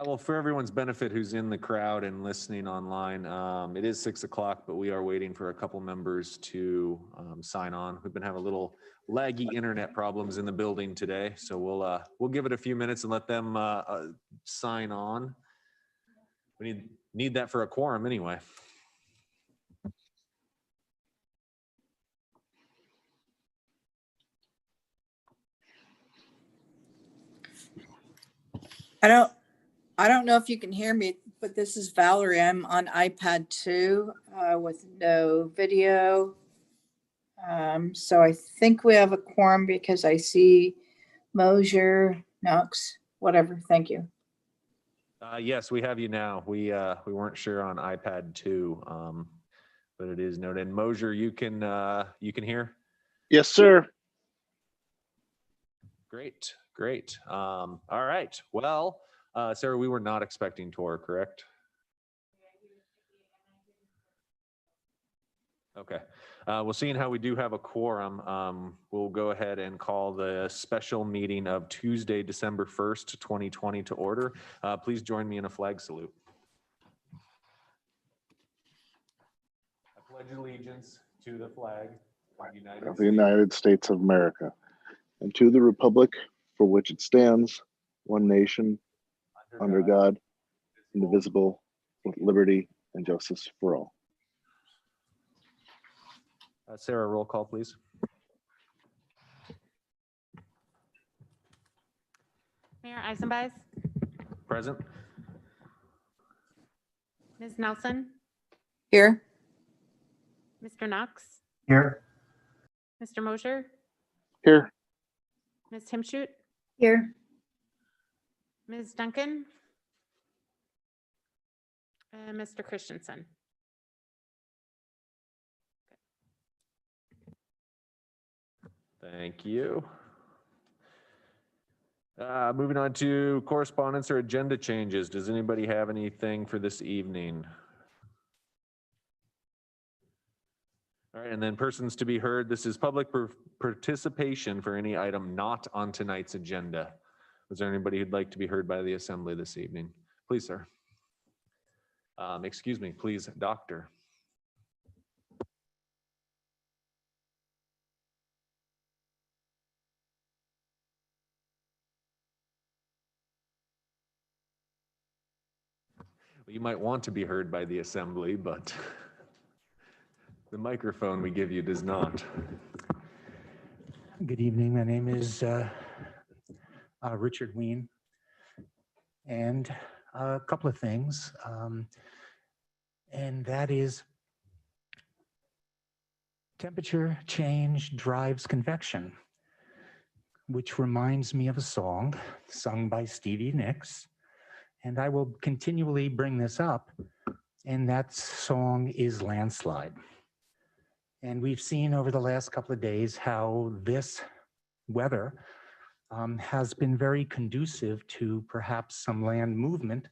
Well, for everyone's benefit who's in the crowd and listening online, it is 6 o'clock, but we are waiting for a couple members to sign on. We've been having a little laggy internet problems in the building today, so we'll give it a few minutes and let them sign on. We need that for a quorum anyway. I don't know if you can hear me, but this is Valerie. I'm on iPad 2 with no video. So I think we have a quorum because I see Mosier, Knox, whatever. Thank you. Yes, we have you now. We weren't sure on iPad 2, but it is noted. And Mosier, you can hear? Yes, sir. Great. All right. Well, Sarah, we were not expecting Tor, correct? Okay. Well, seeing how we do have a quorum, we'll go ahead and call the special meeting of Tuesday, December 1st, 2020 to order. Please join me in a flag salute. I pledge allegiance to the flag Of the United States of America, and to the republic for which it stands, one nation, under God, indivisible, with liberty and justice for all. Sarah, roll call, please. Mayor Eisenbeis. Present. Ms. Nelson. Here. Mr. Knox. Here. Mr. Mosier. Here. Ms. Himshoot. Here. Ms. Duncan. And Mr. Christensen. Thank you. Moving on to correspondence or agenda changes. Does anybody have anything for this evening? All right, and then persons to be heard. This is public participation for any item not on tonight's agenda. Was there anybody who'd like to be heard by the assembly this evening? Please, sir. Excuse me, please, doctor. You might want to be heard by the assembly, but the microphone we give you does not. Good evening. My name is Richard Ween, and a couple of things, and that is temperature change drives convection, which reminds me of a song sung by Stevie Nicks. And I will continually bring this up, and that song is Landslide. And we've seen over the last couple of days how this weather has been very conducive to perhaps some land movement.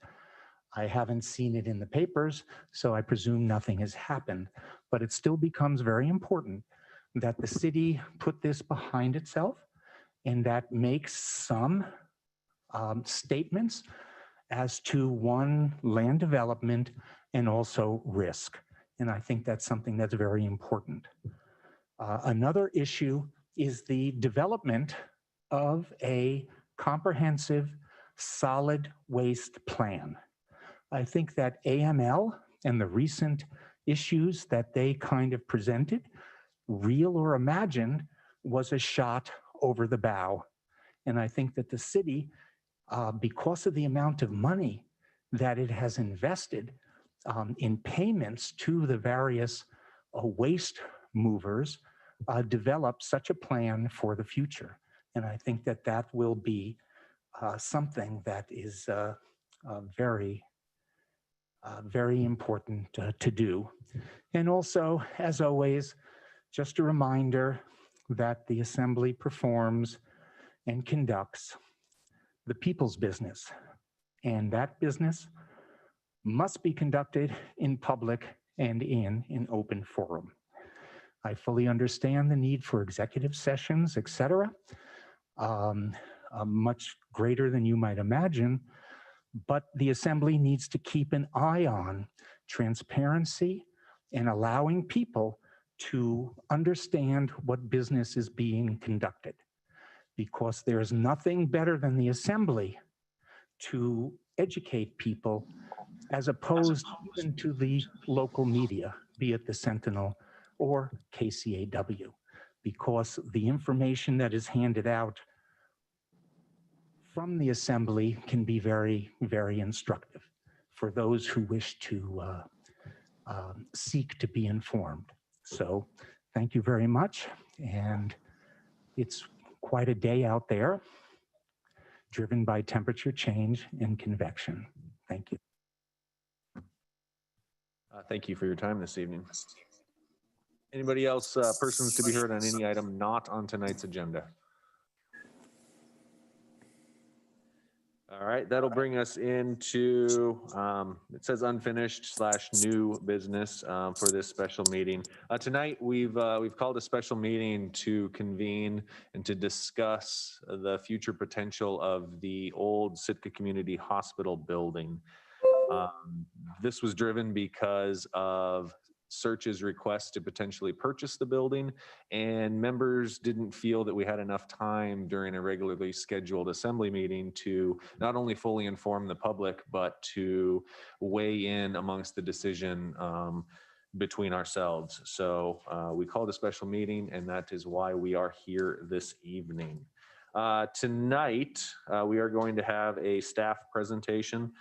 I haven't seen it in the papers, so I presume nothing has happened. But it still becomes very important that the city put this behind itself and that makes some statements as to one, land development, and also risk. And I think that's something that's very important. Another issue is the development of a comprehensive solid waste plan. I think that AML and the recent issues that they kind of presented, real or imagined, was a shot over the bow. And I think that the city, because of the amount of money that it has invested in payments to the various waste movers, develop such a plan for the future. And I think that that will be something that is very, very important to do. And also, as always, just a reminder that the Assembly performs and conducts the people's business, and that business must be conducted in public and in an open forum. I fully understand the need for executive sessions, etc., much greater than you might imagine, but the assembly needs to keep an eye on transparency and allowing people to understand what business is being conducted, because there is nothing better than the assembly to educate people as opposed even to the local media, be it the Sentinel or KCAW, because the information that is handed out from the assembly can be very, very instructive for those who wish to seek to be informed. So thank you very much. And it's quite a day out there, driven by temperature change and convection. Thank you. Thank you for your time this evening. Anybody else, persons to be heard on any item not on tonight's agenda? All right, that'll bring us into, it says unfinished / new business for this special meeting. Tonight, we've called a special meeting to convene and to discuss the future potential of the old Sitka Community Hospital building. This was driven because of Search's request to potentially purchase the building, and members didn't feel that we had enough time during a regularly scheduled assembly meeting to not only fully inform the public, but to weigh in amongst the decision between ourselves. So we called a special meeting, and that is why we are here this evening. Tonight, we are going to have a staff presentation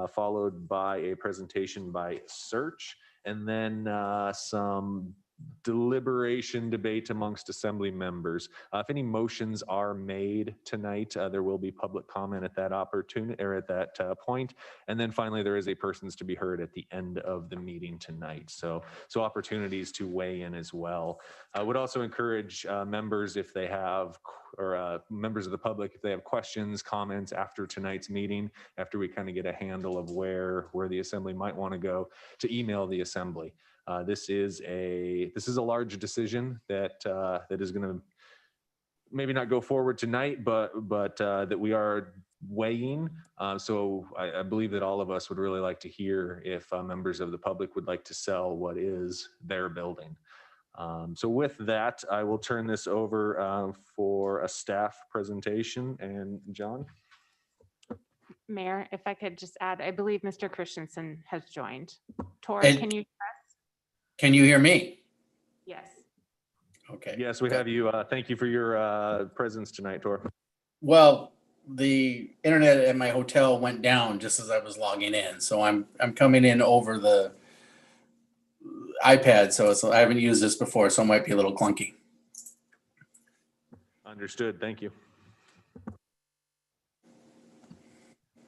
followed by a presentation by Search, and then some deliberation debate amongst assembly members. If any motions are made tonight, there will be public comment at that opportunity or at that point. And then finally, there is a persons to be heard at the end of the meeting tonight. So opportunities to weigh in as well. I would also encourage members if they have, or members of the public, if they have questions, comments after tonight's meeting, after we kind of get a handle of where the assembly might want to go, to email the assembly. This is a large decision that is going to maybe not go forward tonight, but that we are weighing. So I believe that all of us would really like to hear if members of the public would like to sell what is their building. So with that, I will turn this over for a staff presentation. And John? Mayor, if I could just add, I believe Mr. Christensen has joined. Tor, Hey. can you? Can you hear me? Yes. Okay. Yes, we have you. Thank you for your presence tonight, Tor. Well, the internet at my hotel went down just as I was logging in, so I'm coming in over the iPad, so I haven't used this before, so it might be a little clunky. Understood. Thank you.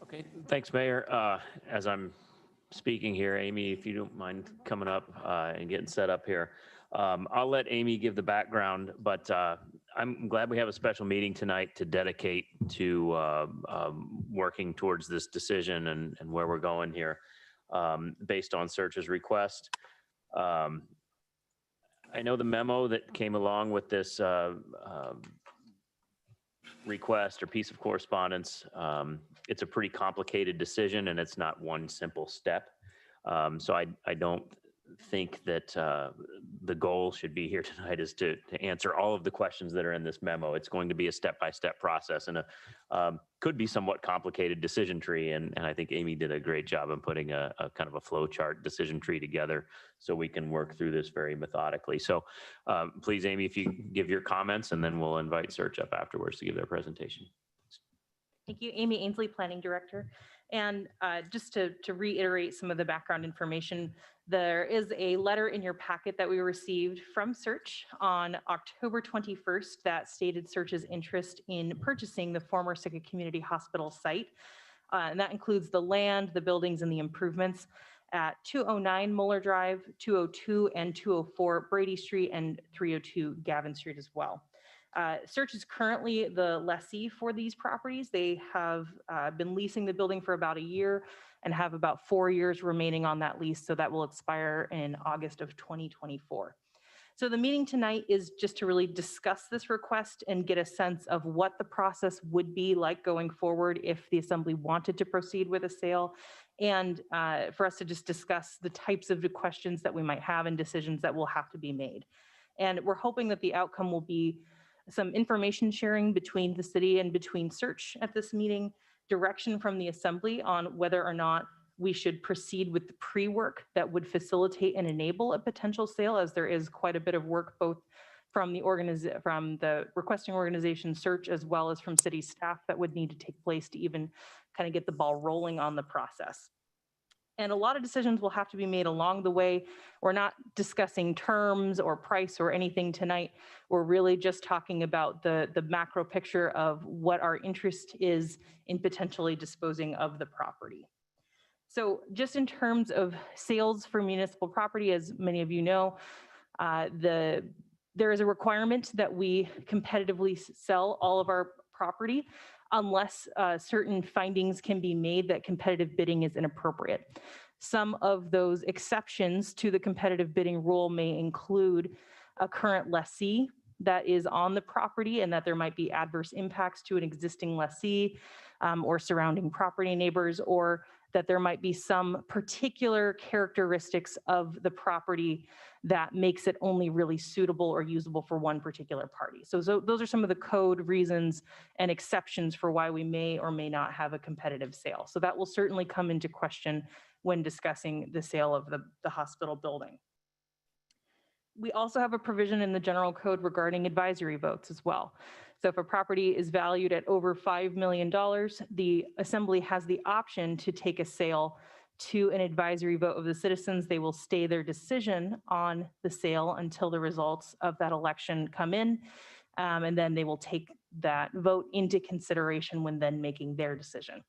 Okay, thanks, Mayor. As I'm speaking here, Amy, if you don't mind coming up and getting set up here. I'll let Amy give the background, but I'm glad we have a special meeting tonight to dedicate to working towards this decision and where we're going here based on Search's request. I know the memo that came along with this request or piece of correspondence, it's a pretty complicated decision and it's not one simple step. So I don't think that the goal should be here tonight is to answer all of the questions that are in this memo. It's going to be a step-by-step process and could be somewhat complicated decision tree. And I think Amy did a great job in putting a kind of a flow chart decision tree together so we can work through this very methodically. So please, Amy, if you give your comments and then we'll invite Search up afterwards to give their presentation. Thank you, Amy Ainsley, Planning Director. And just to reiterate some of the background information, there is a letter in your packet that we received from Search on October 21st that stated Search's interest in purchasing the former Sitka Community Hospital site. And that includes the land, the buildings, and the improvements at 209 Muller Drive, 202 and 204 Brady Street, and 302 Gavin Street as well. Search is currently the lessee for these properties. They have been leasing the building for about a year and have about 4 years remaining on that lease. So that will expire in August of 2024. So the meeting tonight is just to really discuss this request and get a sense of what the process would be like going forward if the assembly wanted to proceed with a sale, and for us to just discuss the types of questions that we might have and decisions that will have to be made. And we're hoping that the outcome will be some information sharing between the city and between Search at this meeting, direction from the assembly on whether or not we should proceed with the pre-work that would facilitate and enable a potential sale, as there is quite a bit of work both from the requesting organization Search as well as from city staff that would need to take place to even kind of get the ball rolling on the process. And a lot of decisions will have to be made along the way. We're not discussing terms or price or anything tonight. We're really just talking about the macro picture of what our interest is in potentially disposing of the property. So just in terms of sales for municipal property, as many of you know, there is a requirement that we competitively sell all of our property unless certain findings can be made that competitive bidding is inappropriate. Some of those exceptions to the competitive bidding rule may include a current lessee that is on the property and that there might be adverse impacts to an existing lessee or surrounding property neighbors, or that there might be some particular characteristics of the property that makes it only really suitable or usable for one particular party. So those are some of the code reasons and exceptions for why we may or may not have a competitive sale. So that will certainly come into question when discussing the sale of the hospital building. We also have a provision in the general code regarding advisory votes as well. So if a property is valued at over $5 million, the assembly has the option to take a sale to an advisory vote of the citizens. They will stay their decision on the sale until the results of that election come in, and then they will take that vote into consideration when then making their decision.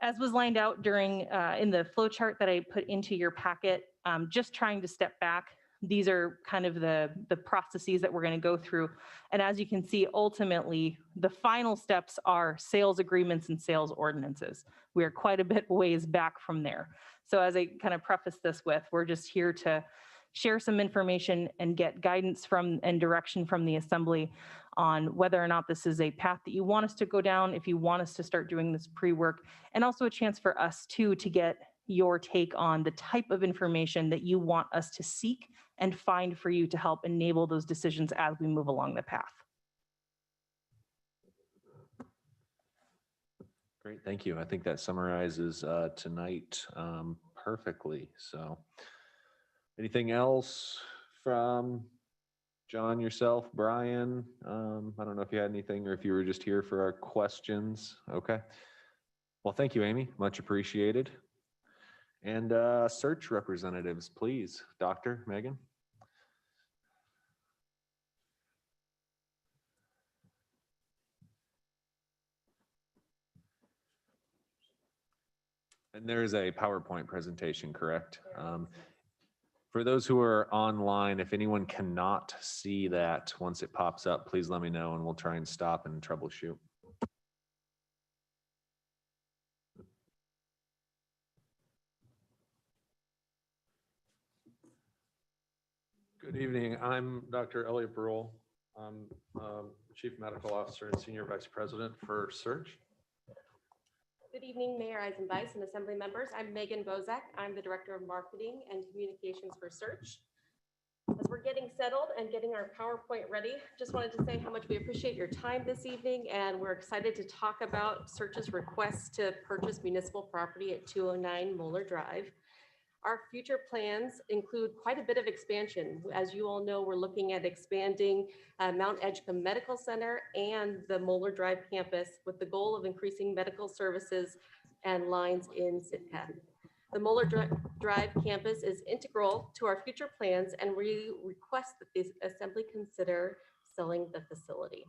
As was lined out during in the flow chart that I put into your packet, just trying to step back, these are kind of the processes that we're going to go through. And as you can see, ultimately, the final steps are sales agreements and sales ordinances. We are quite a bit ways back from there. So as I kind of preface this with, we're just here to share some information and get guidance from and direction from the assembly on whether or not this is a path that you want us to go down, if you want us to start doing this pre-work, and also a chance for us too to get your take on the type of information that you want us to seek and find for you to help enable those decisions as we move along the path. Great, thank you. I think that summarizes tonight perfectly. So anything else from John, yourself, Brian? I don't know if you had anything or if you were just here for our questions. Okay. Well, thank you, Amy. Much appreciated. And search representatives, please. Dr. Megan. And there is a PowerPoint presentation, correct? For those who are online, if anyone cannot see that, once it pops up, please let me know and we'll try and stop and troubleshoot. Good evening. I'm Dr. Elliot Burrell. I'm Chief Medical Officer and Senior Vice President for Search. Good evening, Mayor Eisenbeis and Assembly members. I'm Megan Bozak. I'm the Director of Marketing and Communications for Search. As we're getting settled and getting our PowerPoint ready, just wanted to say how much we appreciate your time this evening, and we're excited to talk about Search's request to purchase municipal property at 209 Moeller Drive. Our future plans include quite a bit of expansion. As you all know, we're looking at expanding Mount Edgecombe Medical Center and the Moeller Drive campus with the goal of increasing medical services and lines in Sitka. The Moeller Drive campus is integral to our future plans, and we request that the Assembly consider selling the facility.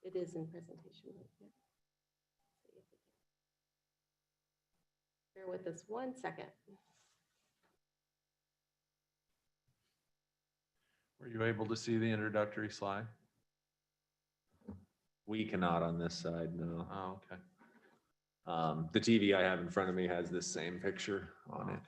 It is in presentation. Bear with us 1 second. Were you able to see the introductory slide? We cannot on this side, no. Oh, okay. The TV I have in front of me has this same picture on it.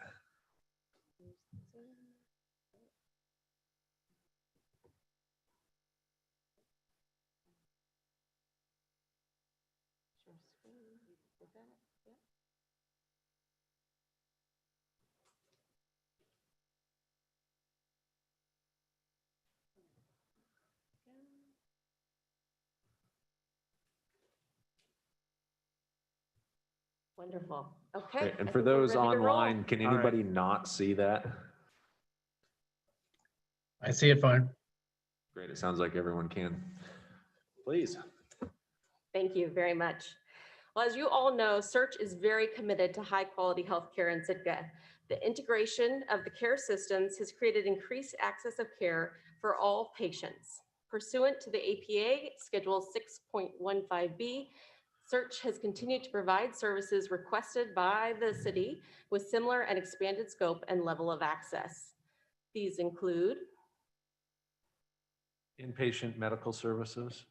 Wonderful. Okay. Great. And I for think we're those ready to roll. online, can All right. anybody not see that? I see it fine. Great. It sounds like everyone can. Please. Thank you very much. Well, as you all know, Search is very committed to high quality healthcare in Sitka. The integration of the care systems has created increased access of care for all patients. Pursuant to the APA Schedule 6.15B, Search has continued to provide services requested by the city with similar and expanded scope and level of access. These include Inpatient medical services,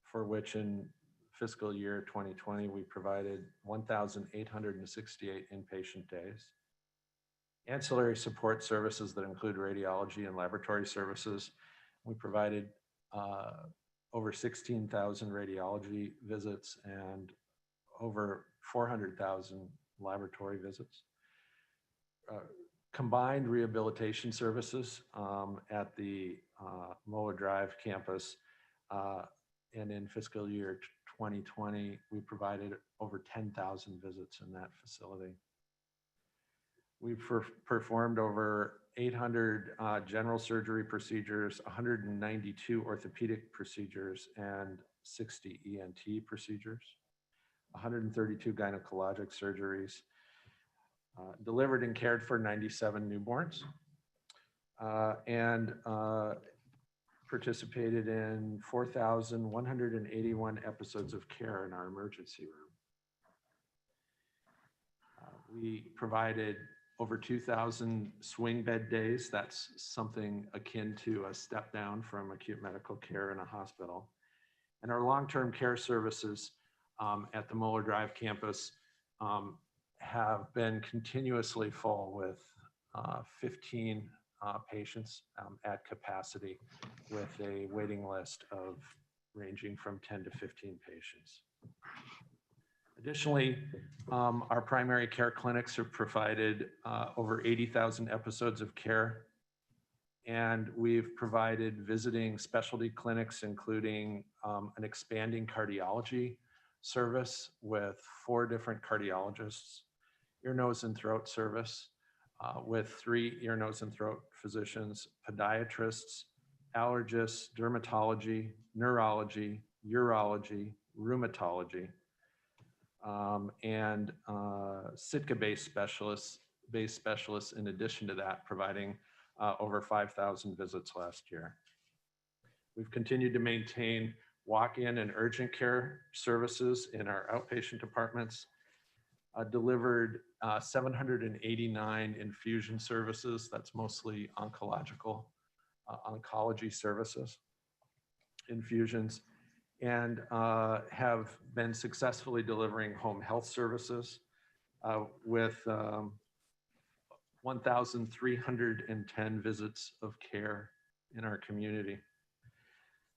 for which in fiscal year 2020, we provided 1,868 inpatient days. Ancillary support services that include radiology and laboratory services. We provided over 16,000 radiology visits and over 400,000 laboratory visits. Combined rehabilitation services at the Moeller Drive campus. And in fiscal year 2020, we provided over 10,000 visits in that facility. We've performed over 800 general surgery procedures, 192 orthopedic procedures, and 60 ENT procedures, 132 gynecologic surgeries, delivered and cared for 97 newborns, and participated in 4,181 episodes of care in our emergency room. We provided over 2,000 swing bed days. That's something akin to a step down from acute medical care in a hospital. And our long-term care services at the Moeller Drive campus have been continuously full with 15 patients at capacity, with a waiting list of ranging from 10 to 15 patients. Additionally, our primary care clinics have provided over 80,000 episodes of care, and we've provided visiting specialty clinics, including an expanding cardiology service with 4 different cardiologists, ear, nose, and throat service with 3 ear, nose, and throat physicians, podiatrists, allergists, dermatology, neurology, urology, rheumatology, and Sitka-based specialists in addition to that, providing over 5,000 visits last year. We've continued to maintain walk-in and urgent care services in our outpatient departments, delivered 789 infusion services. That's mostly oncology services, infusions, and have been successfully delivering home health services with 1,310 visits of care in our community.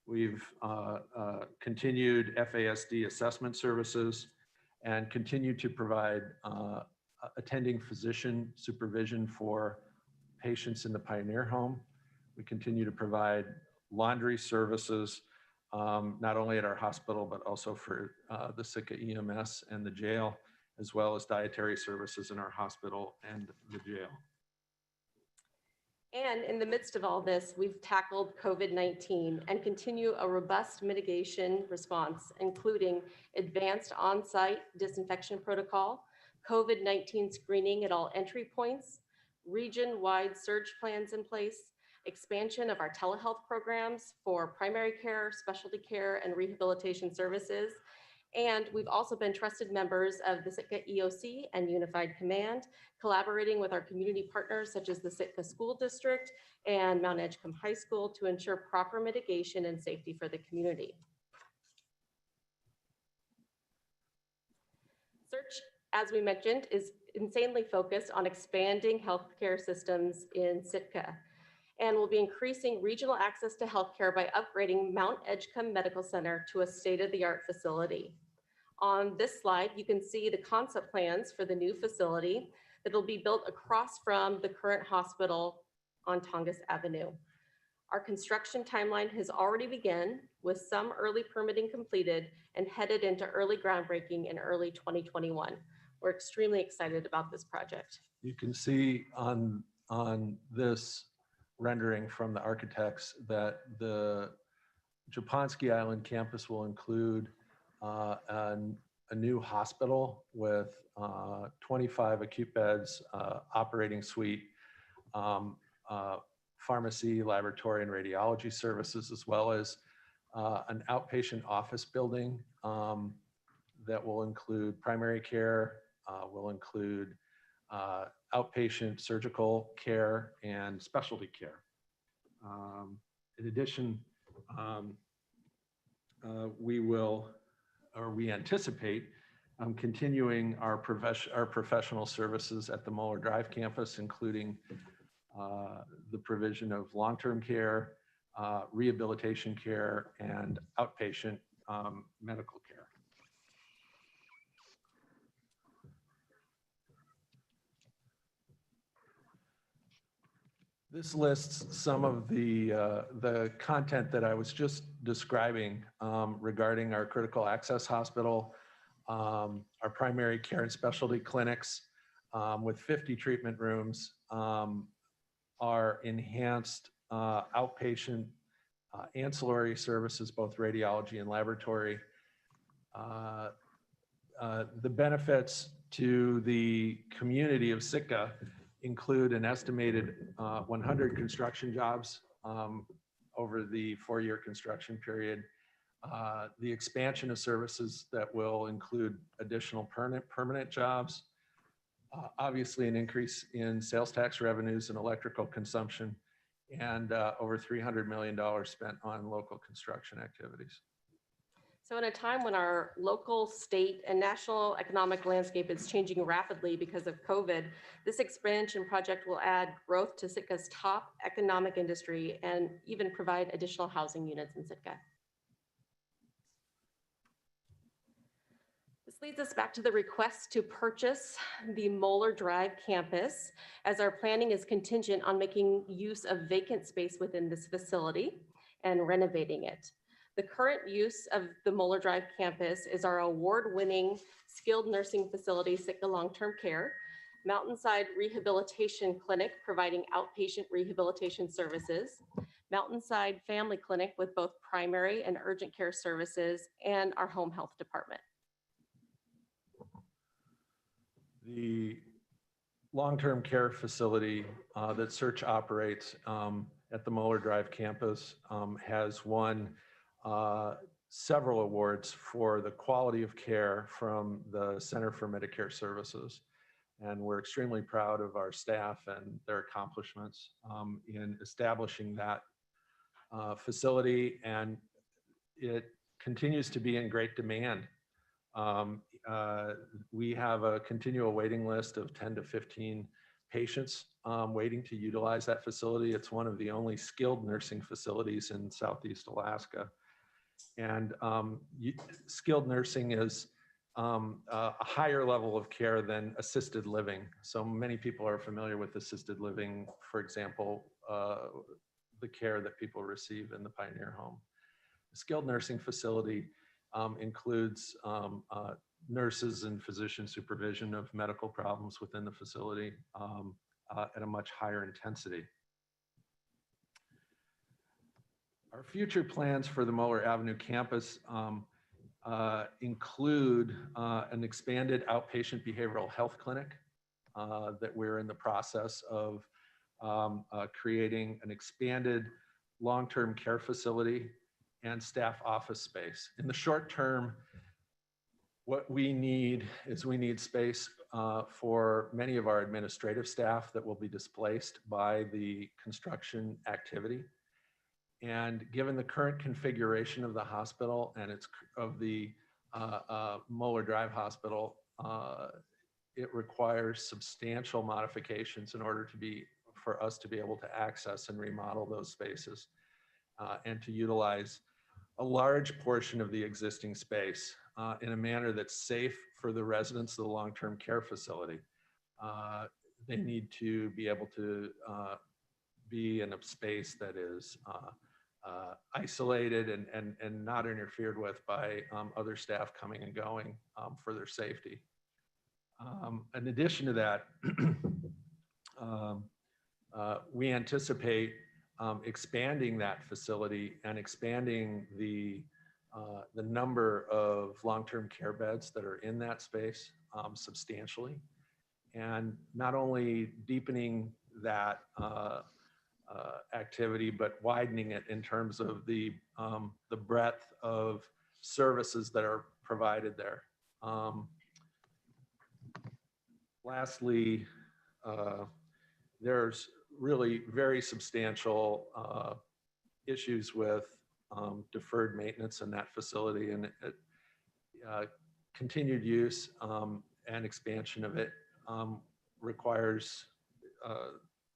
We've continued FASD assessment services and continue to provide attending physician supervision for patients in the Pioneer Home. We continue to provide laundry services, not only at our hospital, but also for the Sitka EMS and the jail, as well as dietary services in our hospital and the jail. And in the midst of all this, we've tackled COVID-19 and continue a robust mitigation response, including advanced on-site disinfection protocol, COVID-19 screening at all entry points, region-wide surge plans in place, expansion of our telehealth programs for primary care, specialty care, and rehabilitation services. And we've also been trusted members of the Sitka EOC and Unified Command, collaborating with our community partners such as the Sitka School District and Mount Edgecombe High School to ensure proper mitigation and safety for the community. Search, as we mentioned, is insanely focused on expanding healthcare systems in Sitka and will be increasing regional access to healthcare by upgrading Mount Edgecombe Medical Center to a state-of-the-art facility. On this slide, you can see the concept plans for the new facility that will be built across from the current hospital on Tongass Avenue. Our construction timeline has already begun with some early permitting completed and headed into early groundbreaking in early 2021. We're extremely excited about this project. You can see on this rendering from the architects that the Japonski Island campus will include a new hospital with 25 acute beds, operating suite, pharmacy, laboratory, and radiology services, as well as an outpatient office building that will include primary care, will include outpatient surgical care and specialty care. In addition, we anticipate continuing our professional services at the Muller Drive campus, including the provision of long-term care, rehabilitation care, and outpatient medical care. This lists some of the content that I was just describing regarding our critical access hospital, our primary care and specialty clinics with 50 treatment rooms, our enhanced outpatient ancillary services, both radiology and laboratory. The benefits to the community of Sitka include an estimated 100 construction jobs over the 4-year construction period. The expansion of services that will include additional permanent jobs, obviously an increase in sales tax revenues and electrical consumption, and over $300 million spent on local construction activities. So in a time when our local, state, and national economic landscape is changing rapidly because of COVID, this expansion project will add growth to Sitka's top economic industry and even provide additional housing units in Sitka. This leads us back to the request to purchase the Muller Drive campus, as our planning is contingent on making use of vacant space within this facility and renovating it. The current use of the Muller Drive campus is our award-winning skilled nursing facility, Sitka Long-Term Care, Mountainside Rehabilitation Clinic, providing outpatient rehabilitation services, Mountainside Family Clinic with both primary and urgent care services, and our home health department. The long-term care facility that Search operates at the Muller Drive campus has won several awards for the quality of care from the Center for Medicare Services. And we're extremely proud of our staff and their accomplishments in establishing that facility, and it continues to be in great demand. We have a continual waiting list of 10 to 15 patients waiting to utilize that facility. It's one of the only skilled nursing facilities in Southeast Alaska. And skilled nursing is a higher level of care than assisted living. So many people are familiar with assisted living, for example, the care that people receive in the Pioneer Home. The skilled nursing facility includes nurses and physician supervision of medical problems within the facility at a much higher intensity. Our future plans for the Muller Avenue campus include an expanded outpatient behavioral health clinic that we're in the process of creating, an expanded long-term care facility, and staff office space. In the short term, what we need is space for many of our administrative staff that will be displaced by the construction activity. And given the current configuration of the hospital and of the Muller Drive Hospital, it requires substantial modifications in order for us to be able to access and remodel those spaces and to utilize a large portion of the existing space in a manner that's safe for the residents of the long-term care facility. They need to be able to be in a space that is isolated and not interfered with by other staff coming and going for their safety. In addition to that, we anticipate expanding that facility and expanding the number of long-term care beds that are in that space substantially, and not only deepening that activity, but widening it in terms of the breadth of services that are provided there. Lastly, there's really very substantial issues with deferred maintenance in that facility, and continued use and expansion of it requires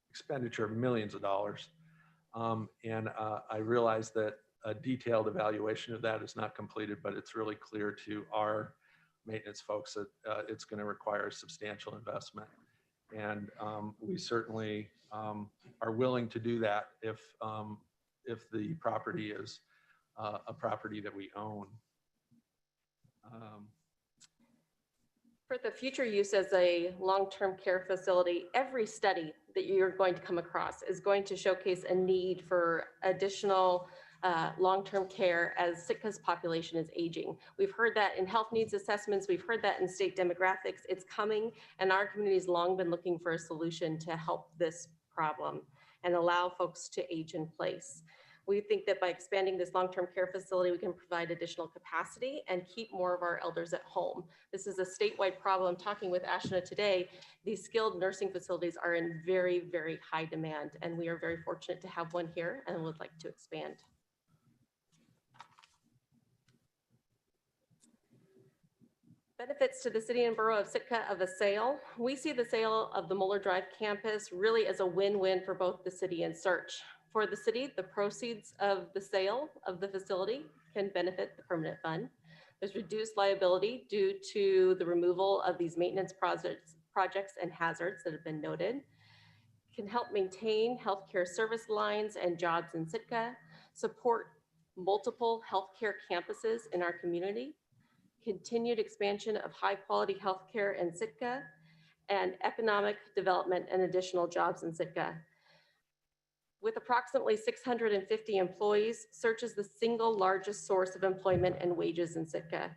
expenditure of millions of dollars. And I realize that a detailed evaluation of that is not completed, but it's really clear to our maintenance folks that it's going to require substantial investment. And we certainly are willing to do that if the property is a property that we own. For the future use as a long-term care facility, every study that you're going to come across is going to showcase a need for additional long-term care as Sitka's population is aging. We've heard that in health needs assessments, we've heard that in state demographics. It's coming, and our community has long been looking for a solution to help this problem and allow folks to age in place. We think that by expanding this long-term care facility, we can provide additional capacity and keep more of our elders at home. This is a statewide problem. Talking with Ashna today, these skilled nursing facilities are in very, very high demand, and we are very fortunate to have one here and would like to expand. Benefits to the city and borough of Sitka of a sale. We see the sale of the Muller Drive campus really as a win-win for both the city and Search. For the city, the proceeds of the sale of the facility can benefit the permanent fund. There's reduced liability due to the removal of these maintenance projects and hazards that have been noted. Can help maintain healthcare service lines and jobs in Sitka, support multiple healthcare campuses in our community, continued expansion of high quality healthcare in Sitka, and economic development and additional jobs in Sitka. With approximately 650 employees, Search is the single largest source of employment and wages in Sitka.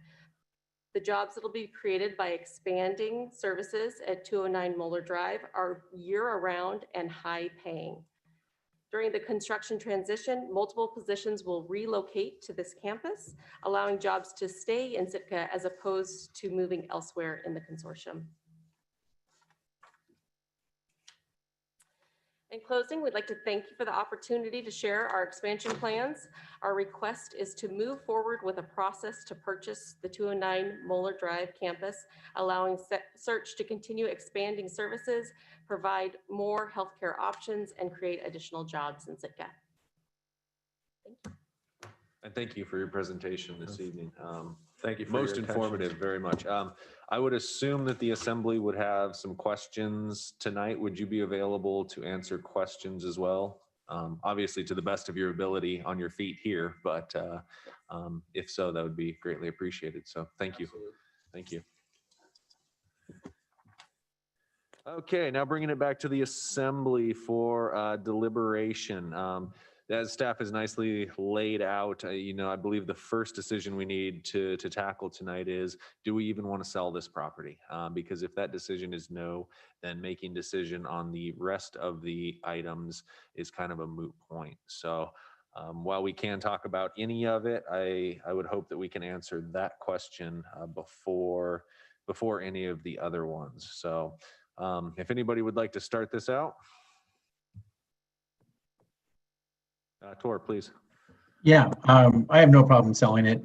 The jobs that will be created by expanding services at 209 Muller Drive are year-round and high-paying. During the construction transition, multiple positions will relocate to this campus, allowing jobs to stay in Sitka as opposed to moving elsewhere in the consortium. In closing, we'd like to thank you for the opportunity to share our expansion plans. Our request is to move forward with a process to purchase the 209 Muller Drive campus, allowing Search to continue expanding services, provide more healthcare options, and create additional jobs in Sitka. Thank you. And thank you for your presentation this evening. Thank you for Most your informative, attention. very much. I would assume that the assembly would have some questions tonight. Would you be available to answer questions as well? Obviously, to the best of your ability on your feet here, but if so, that would be greatly appreciated. So thank you. Absolutely. Thank you. Okay, now bringing it back to the assembly for deliberation. As staff is nicely laid out, I believe the first decision we need to tackle tonight is, do we even want to sell this property? Because if that decision is no, then making decision on the rest of the items is kind of a moot point. So while we can talk about any of it, I would hope that we can answer that question before any of the other ones. So if anybody would like to start this out. Tor, please. Yeah, I have no problem selling it.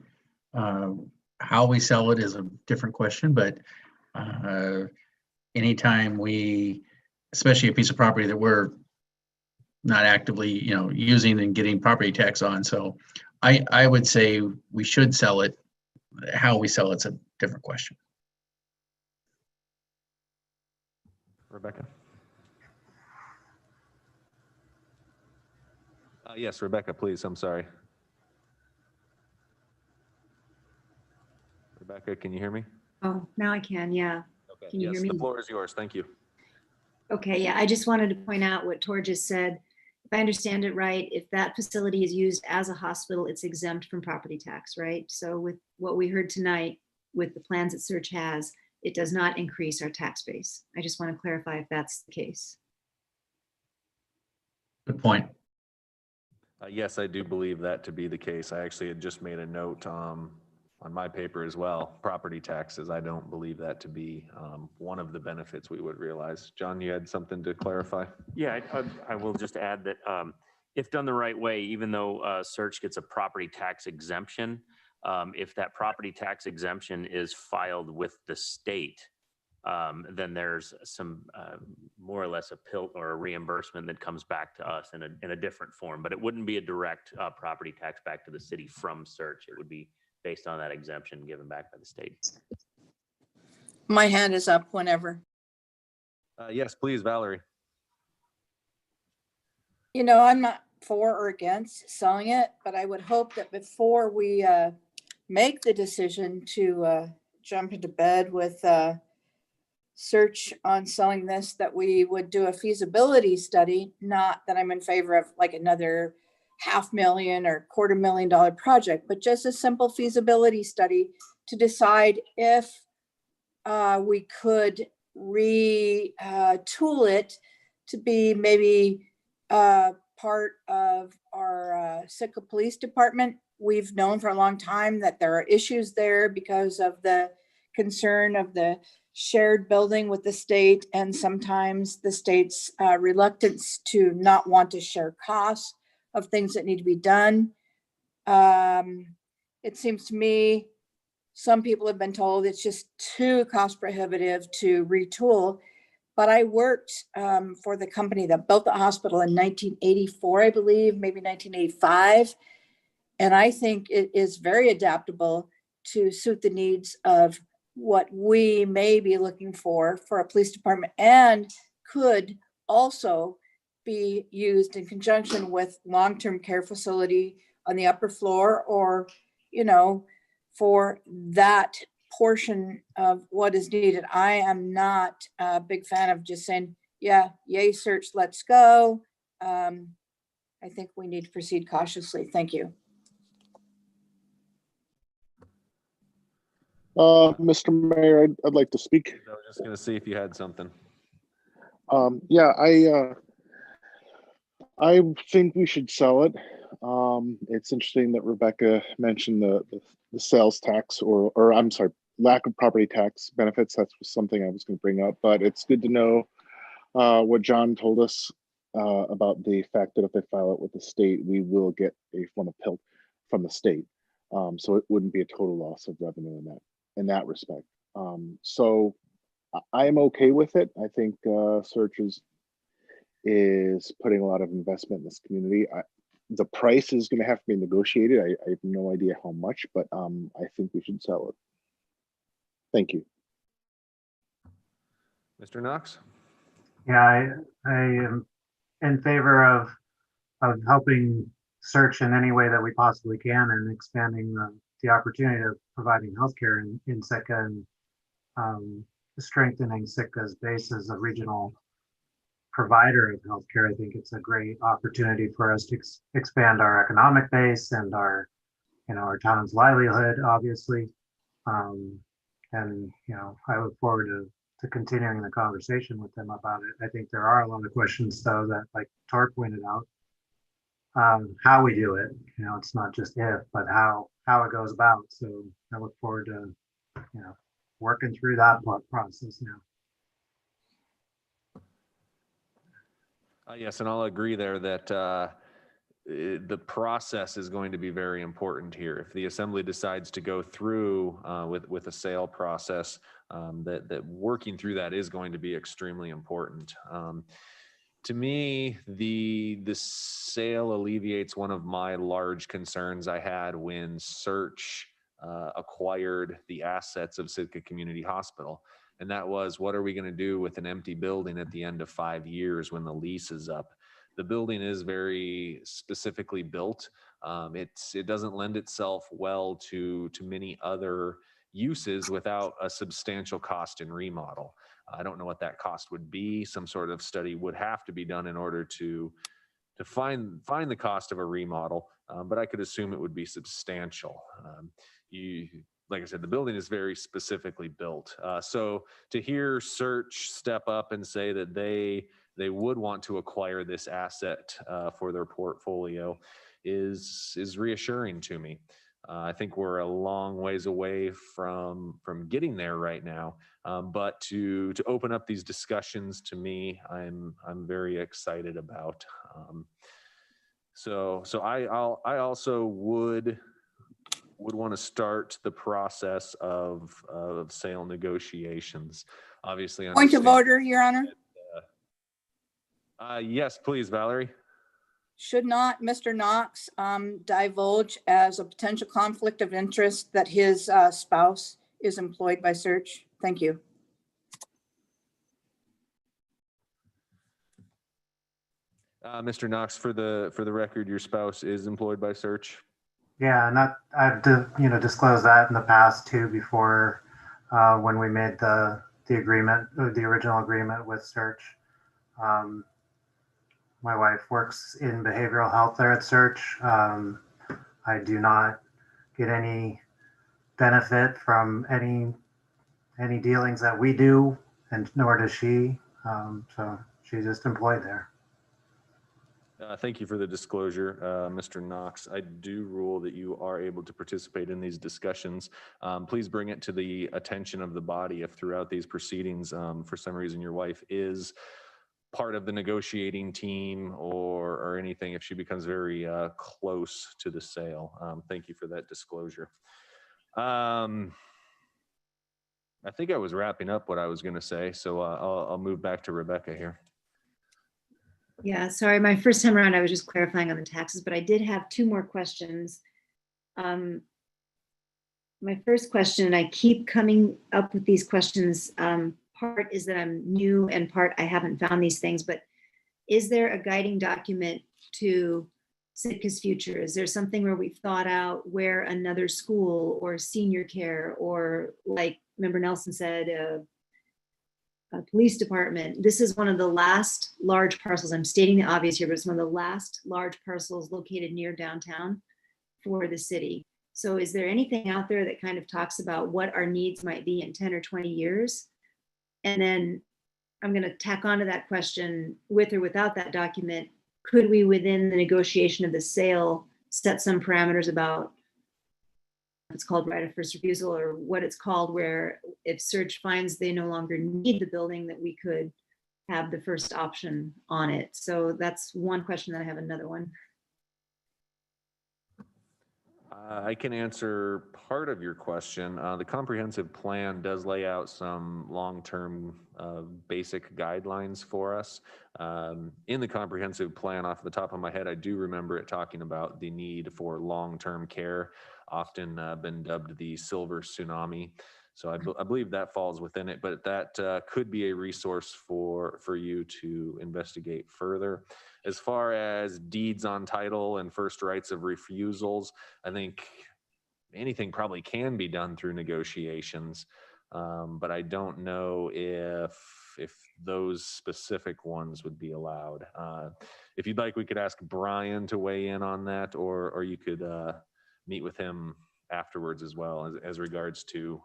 How we sell it is a different question, but Anytime we, especially a piece of property that we're not actively, using and getting property tax on. So I would say we should sell it. How we sell it's a different question. Rebecca? Yes, Rebecca, please. I'm sorry. Rebecca, can you hear me? Oh, now I can, yeah. Okay. Can you Yes, hear me? the floor is yours. Thank you. Okay, yeah, I just wanted to point out what Tor just said. If I understand it right, if that facility is used as a hospital, it's exempt from property tax, right? So with what we heard tonight, with the plans that Search has, it does not increase our tax base. I just want to clarify if that's the case. Good point. Yes, I do believe that to be the case. I actually had just made a note on my paper as well. Property taxes, I don't believe that to be one of the benefits we would realize. John, you had something to clarify? Yeah, I will just add that if done the right way, even though Search gets a property tax exemption, if that property tax exemption is filed with the state, then there's some more or less a pill or a reimbursement that comes back to us in a different form. But it wouldn't be a direct property tax back to the city from Search. It would be based on that exemption given back by the state. My hand is up whenever. Yes, please, Valerie. I'm not for or against selling it, but I would hope that before we make the decision to jump into bed with Search on selling this, that we would do a feasibility study. Not that I'm in favor of like another $500,000 or $250,000 project, but just a simple feasibility study to decide if we could retool it to be maybe part of our Sitka Police Department. We've known for a long time that there are issues there because of the concern of the shared building with the state, and sometimes the state's reluctance to not want to share costs of things that need to be done. It seems to me some people have been told it's just too cost prohibitive to retool. But I worked for the company that built the hospital in 1984, I believe, maybe 1985. And I think it is very adaptable to suit the needs of what we may be looking for a police department, and could also be used in conjunction with long-term care facility on the upper floor, or, for that portion of what is needed. I am not a big fan of just saying, yeah, yay, Search, let's go. I think we need to proceed cautiously. Thank you. Mr. Mayor, I'd like to speak. I was just going to see if you had something. Yeah, I think we should sell it. It's interesting that Rebecca mentioned the sales tax, or I'm sorry, lack of property tax benefits. That's something I was going to bring up, but it's good to know what John told us about the fact that if they file it with the state, we will get a form of PILT from the state. So it wouldn't be a total loss of revenue in that respect. So I am okay with it. I think Search is putting a lot of investment in this community. The price is going to have to be negotiated. I have no idea how much, but I think we should sell it. Thank you. Mr. Knox? Yeah, I am in favor of helping Search in any way that we possibly can, and expanding the opportunity of providing healthcare in Sitka, and strengthening Sitka's base as a regional provider of healthcare. I think it's a great opportunity for us to expand our economic base and our town's livelihood, obviously. And I look forward to continuing the conversation with them about it. I think there are a lot of questions, though, that, like Tor pointed out, how we do it. It's not just if, but how it goes about. So I look forward to working through that process now. Yes, and I'll agree there that the process is going to be very important here. If the assembly decides to go through with a sale process, that working through that is going to be extremely important. To me, the sale alleviates one of my large concerns I had when Search acquired the assets of Sitka Community Hospital. And that was, what are we going to do with an empty building at the end of 5 years when the lease is up? The building is very specifically built. It doesn't lend itself well to many other uses without a substantial cost in remodel. I don't know what that cost would be. Some sort of study would have to be done in order to find the cost of a remodel, but I could assume it would be substantial. Like I said, the building is very specifically built. So to hear Search step up and say that they would want to acquire this asset for their portfolio is reassuring to me. I think we're a long ways away from getting there right now, but to open up these discussions, to me, I'm very excited about. So I also would want to start the process of sale negotiations. Obviously, Point of understand- order, Your Honor. Yes, please, Valerie. Should not Mr. Knox divulge as a potential conflict of interest that his spouse is employed by Search? Thank you. Mr. Knox, for the record, your spouse is employed by Search. Yeah, I've disclosed that in the past too, before when we made the agreement, the original agreement with Search. My wife works in behavioral health there at Search. I do not get any benefit from any dealings that we do, and nor does she. So she's just employed there. Thank you for the disclosure, Mr. Knox. I do rule that you are able to participate in these discussions. Please bring it to the attention of the body if throughout these proceedings, for some reason, your wife is part of the negotiating team or anything, if she becomes very close to the sale. Thank you for that disclosure. I think I was wrapping up what I was going to say, so I'll move back to Rebecca here. Yeah, sorry, my first time around, I was just clarifying on the taxes, but I did have 2 more questions. My first question, and I keep coming up with these questions, part is that I'm new and part I haven't found these things, but is there a guiding document to Sitka's future? Is there something where we've thought out where another school or senior care, or like Member Nelson said, a police department? This is one of the last large parcels. I'm stating the obvious here, but it's one of the last large parcels located near downtown for the city. So is there anything out there that kind of talks about what our needs might be in 10 or 20 years? And then I'm going to tack onto that question, with or without that document, could we, within the negotiation of the sale, set some parameters about it's called right of first refusal, or what it's called, where if Search finds they no longer need the building, that we could have the first option on it? So that's one question. Then I have another one. I can answer part of your question. The comprehensive plan does lay out some long-term basic guidelines for us. In the comprehensive plan, off the top of my head, I do remember it talking about the need for long-term care, often been dubbed the silver tsunami. So I believe that falls within it, but that could be a resource for you to investigate further. As far as deeds on title and first rights of refusals, I think anything probably can be done through negotiations, but I don't know if those specific ones would be allowed. If you'd like, we could ask Brian to weigh in on that, or you could meet with him afterwards as well, as regards to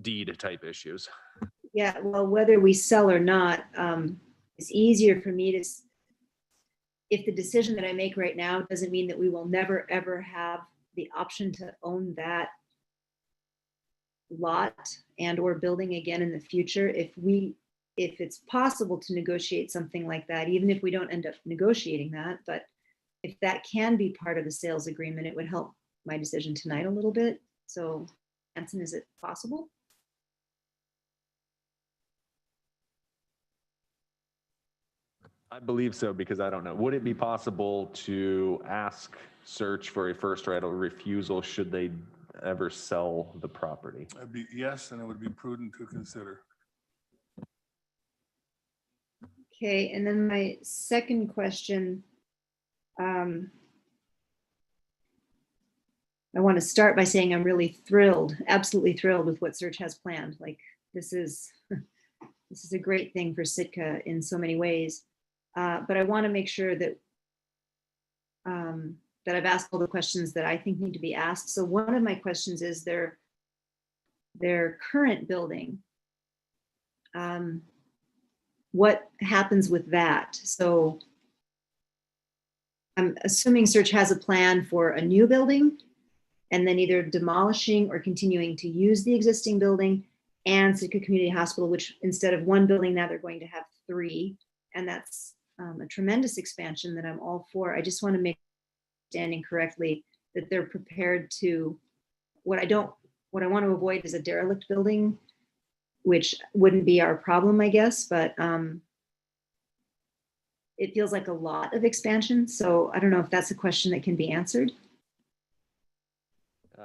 deed type issues. Yeah, well, whether we sell or not, it's easier for me to, if the decision that I make right now doesn't mean that we will never, ever have the option to own that lot and or building again in the future. If if it's possible to negotiate something like that, even if we don't end up negotiating that, but if that can be part of the sales agreement, it would help my decision tonight a little bit. So, Anson, is it possible? I believe so, because I don't know. Would it be possible to ask Search for a first right of refusal should they ever sell the property? That'd be yes, and it would be prudent to consider. Okay, and then my second question, I want to start by saying I'm really thrilled, absolutely thrilled with what Search has planned. Like this is a great thing for Sitka in so many ways. But I want to make sure that that I've asked all the questions that I think need to be asked. So one of my questions is their current building. What happens with that? So I'm assuming Search has a plan for a new building and then either demolishing or continuing to use the existing building and Sitka Community Hospital, which instead of one building now they're going to have 3. And that's a tremendous expansion that I'm all for. I just want to make understanding correctly that they're prepared to, what I want to avoid is a derelict building, which wouldn't be our problem, I guess, but it feels like a lot of expansion. So I don't know if that's a question that can be answered.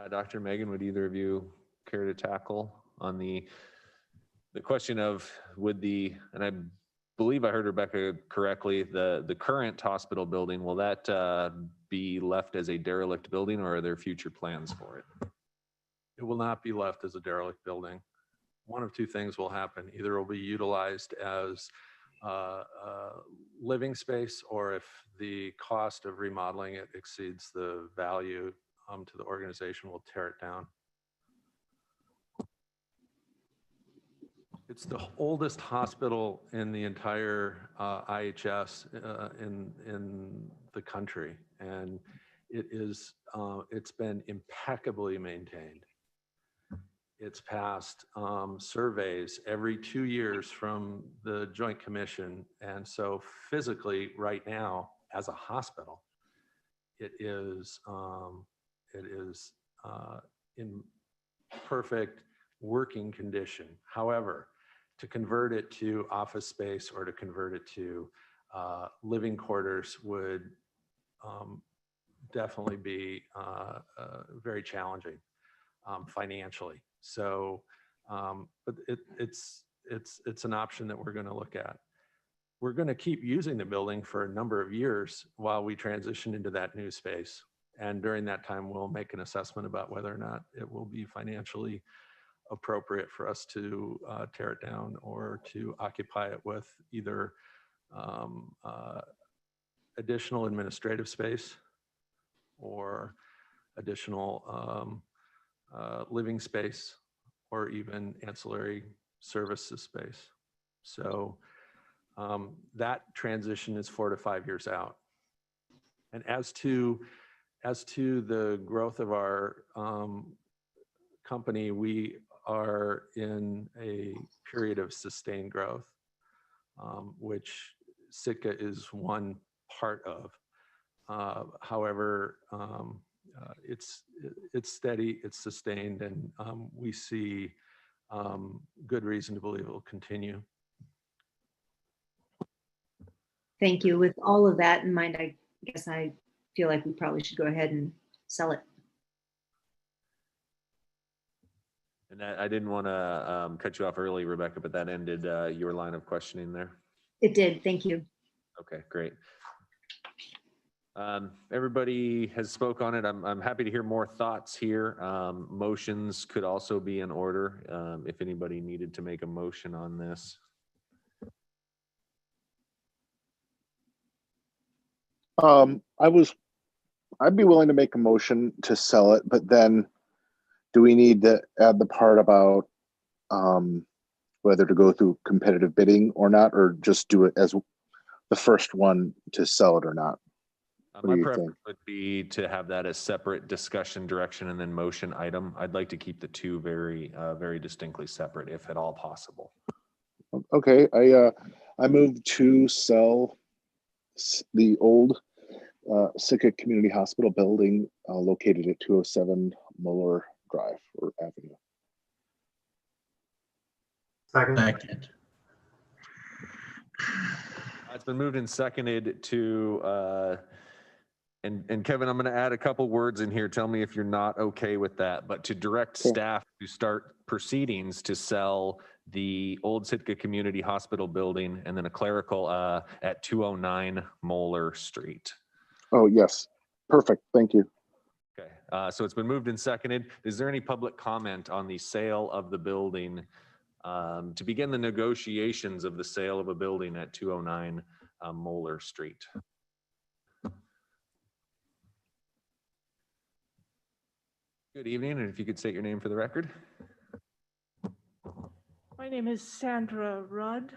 Dr. Megan, would either of you care to tackle on the question of and I believe I heard Rebecca correctly, the current hospital building, will that be left as a derelict building, or are there future plans for it? It will not be left as a derelict building. One of two things will happen. Either it will be utilized as living space, or if the cost of remodeling it exceeds the value to the organization, we'll tear it down. It's the oldest hospital in the entire IHS in the country, and it's been impeccably maintained. It's passed surveys every 2 years from the Joint Commission, and so physically, right now, as a hospital, it is in perfect working condition. However, to convert it to office space or to convert it to living quarters would definitely be very challenging financially. So, but it's an option that we're going to look at. We're going to keep using the building for a number of years while we transition into that new space. And during that time, we'll make an assessment about whether or not it will be financially appropriate for us to tear it down or to occupy it with either additional administrative space or additional living space or even ancillary services space. So that transition is 4 to 5 years out. And as to the growth of our company, we are in a period of sustained growth, which Sitka is one part of. However, it's steady, it's sustained, and we see good reason to believe it will continue. Thank you. With all of that in mind, I guess I feel like we probably should go ahead and sell it. And I didn't want to cut you off early, Rebecca, but that ended your line of questioning there. It did. Thank you. Okay, great. Everybody has spoke on it. I'm happy to hear more thoughts here. Motions could also be in order if anybody needed to make a motion on this. I'd be willing to make a motion to sell it, but then do we need to add the part about whether to go through competitive bidding or not, or just do it as the first one to sell it or not? My preference would be to have that as separate discussion, direction, and then motion item. I'd like to keep the two very distinctly separate, if at all possible. Okay, I moved to sell the old Sitka Community Hospital building located at 207 Muller Drive or Avenue. Second. Second. It's been moved and seconded to, and Kevin, I'm going to add a couple words in here. Tell me if you're not okay with that, but to direct Sure. staff to start proceedings to sell the old Sitka Community Hospital building and then a clerical at 209 Moeller Street. Oh, yes. Perfect. Thank you. Okay, so it's been moved and seconded. Is there any public comment on the sale of the building to begin the negotiations of the sale of a building at 209 Moeller Street? Good evening, and if you could state your name for the record. My name is Sandra Rudd,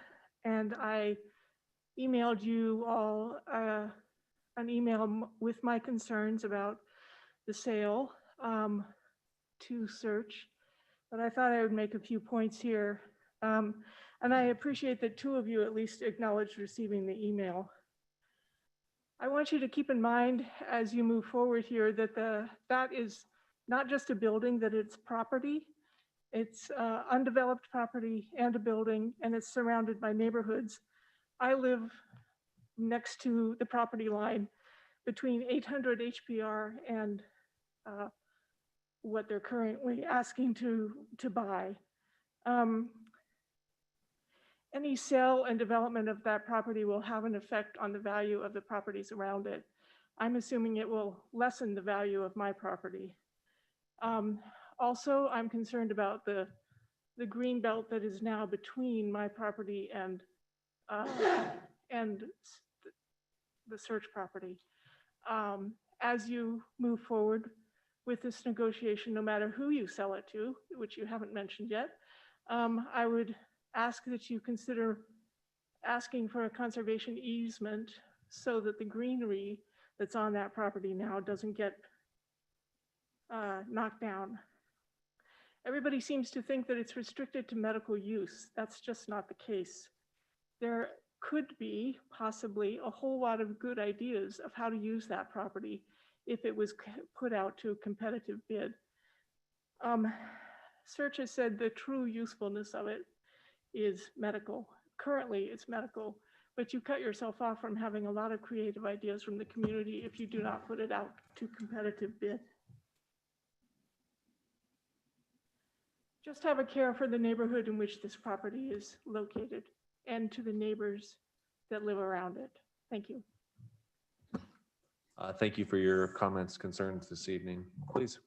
and I emailed you all an email with my concerns about the sale to Search, but I thought I would make a few points here. And I appreciate that two of you at least acknowledged receiving the email. I want you to keep in mind as you move forward here that that is not just a building, that it's property. It's undeveloped property and a building, and it's surrounded by neighborhoods. I live next to the property line between 800 HPR and what they're currently asking to buy. Any sale and development of that property will have an effect on the value of the properties around it. I'm assuming it will lessen the value of my property. Also, I'm concerned about the green belt that is now between my property and the Search property. As you move forward with this negotiation, no matter who you sell it to, which you haven't mentioned yet, I would ask that you consider asking for a conservation easement so that the greenery that's on that property now doesn't get knocked down. Everybody seems to think that it's restricted to medical use. That's just not the case. There could be possibly a whole lot of good ideas of how to use that property if it was put out to a competitive bid. Search has said the true usefulness of it is medical. Currently, it's medical, but you cut yourself off from having a lot of creative ideas from the community if you do not put it out to competitive bid. Just have a care for the neighborhood in which this property is located and to the neighbors that live around it. Thank you. Thank you for your comments, concerns this evening. Please.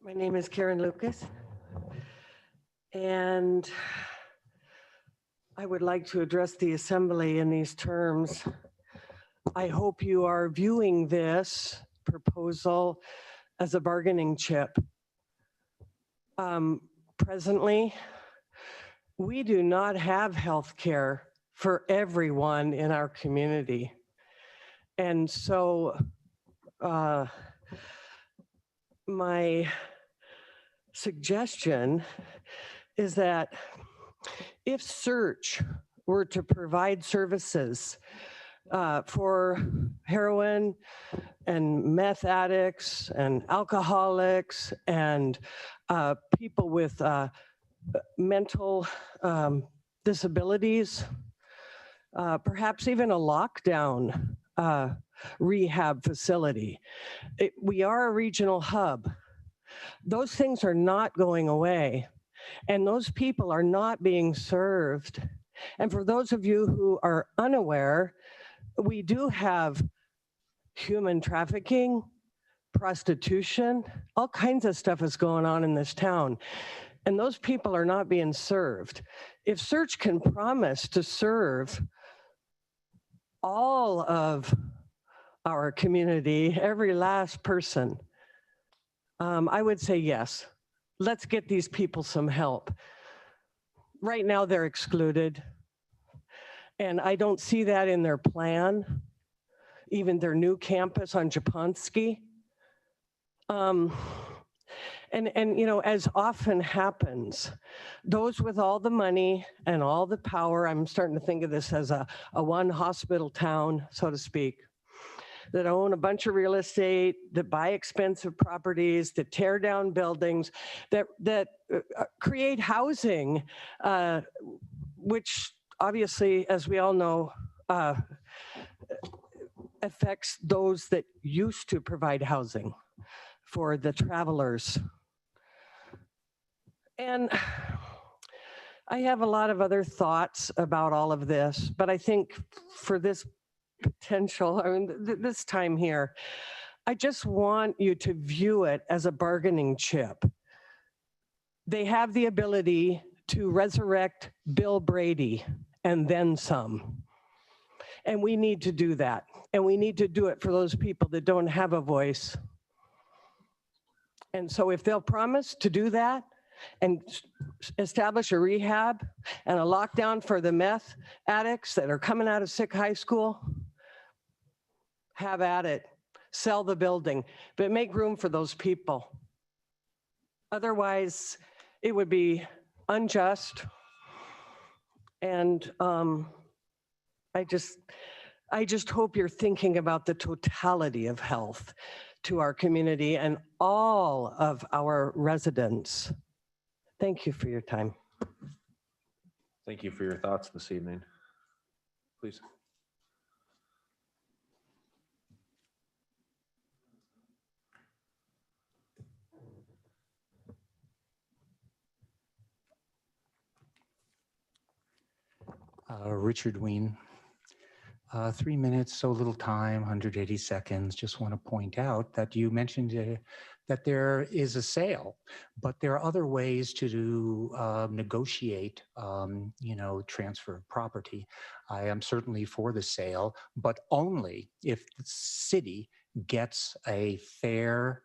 My name is Karen Lucas, and I would like to address the assembly in these terms. I hope you are viewing this proposal as a bargaining chip. Presently, we do not have health care for everyone in our community. And so my suggestion is that if Search were to provide services for heroin and meth addicts and alcoholics and people with mental disabilities, perhaps even a lockdown rehab facility. We are a regional hub. Those things are not going away, and those people are not being served. And for those of you who are unaware, we do have human trafficking, prostitution, all kinds of stuff is going on in this town. And those people are not being served. If Search can promise to serve all of our community, every last person, I would say yes. Let's get these people some help. Right now they're excluded, and I don't see that in their plan. even their new campus on Japonski. And you know, as often happens, those with all the money and all the power, I'm starting to think of this as a one hospital town, so to speak, that own a bunch of real estate, that buy expensive properties, that tear down buildings, that create housing, which obviously, as we all know, affects those that used to provide housing for the travelers. And I have a lot of other thoughts about all of this, but I think for this potential, I mean, this time here, I just want you to view it as a bargaining chip. They have the ability to resurrect Bill Brady and then some. And we need to do that. And we need to do it for those people that don't have a voice. And so if they'll promise to do that and establish a rehab and a lockdown for the meth addicts that are coming out of Sick High School, have at it. Sell the building, but make room for those people. Otherwise, it would be unjust. And I just hope you're thinking about the totality of health to our community and all of our residents. Thank you for your time. Thank you for your thoughts this evening. Please. Richard Ween. 3 minutes, so little time, 180 seconds. Just want to point out that you mentioned that there is a sale, but there are other ways to negotiate, you know, transfer of property. I am certainly for the sale, but only if the city gets a fair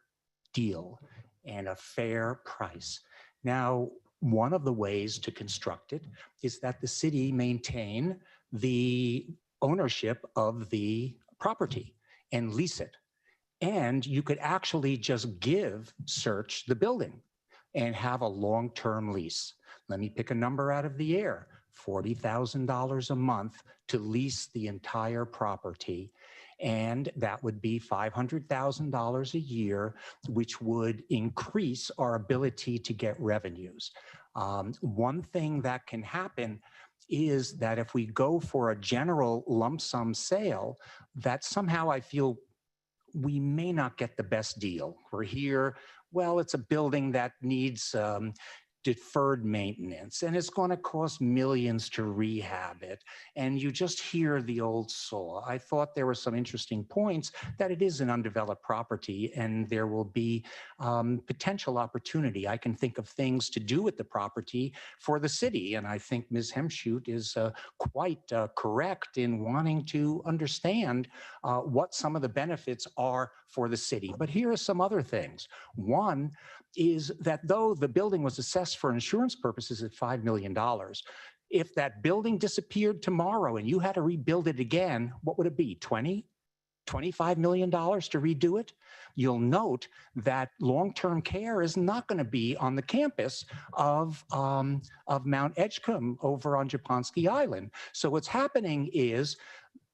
deal and a fair price. Now, one of the ways to construct it is that the city maintain the ownership of the property and lease it. And you could actually just give Search the building and have a long-term lease. Let me pick a number out of the air, $40,000 a month to lease the entire property. And that would be $500,000 a year, which would increase our ability to get revenues. One thing that can happen is that if we go for a general lump sum sale, that somehow I feel we may not get the best deal. We're here, well, it's a building that needs deferred maintenance, and it's going to cost millions to rehab it. And you just hear the old saw. I thought there were some interesting points that it is an undeveloped property and there will be potential opportunity. I can think of things to do with the property for the city. And I think Ms. Hemschut is quite correct in wanting to understand what some of the benefits are for the city. But here are some other things. One is that though the building was assessed for insurance purposes at $5 million, if that building disappeared tomorrow and you had to rebuild it again, what would it be, $25 million to redo it? You'll note that long-term care is not going to be on the campus of Mount Edgecombe over on Japonski Island. So what's happening is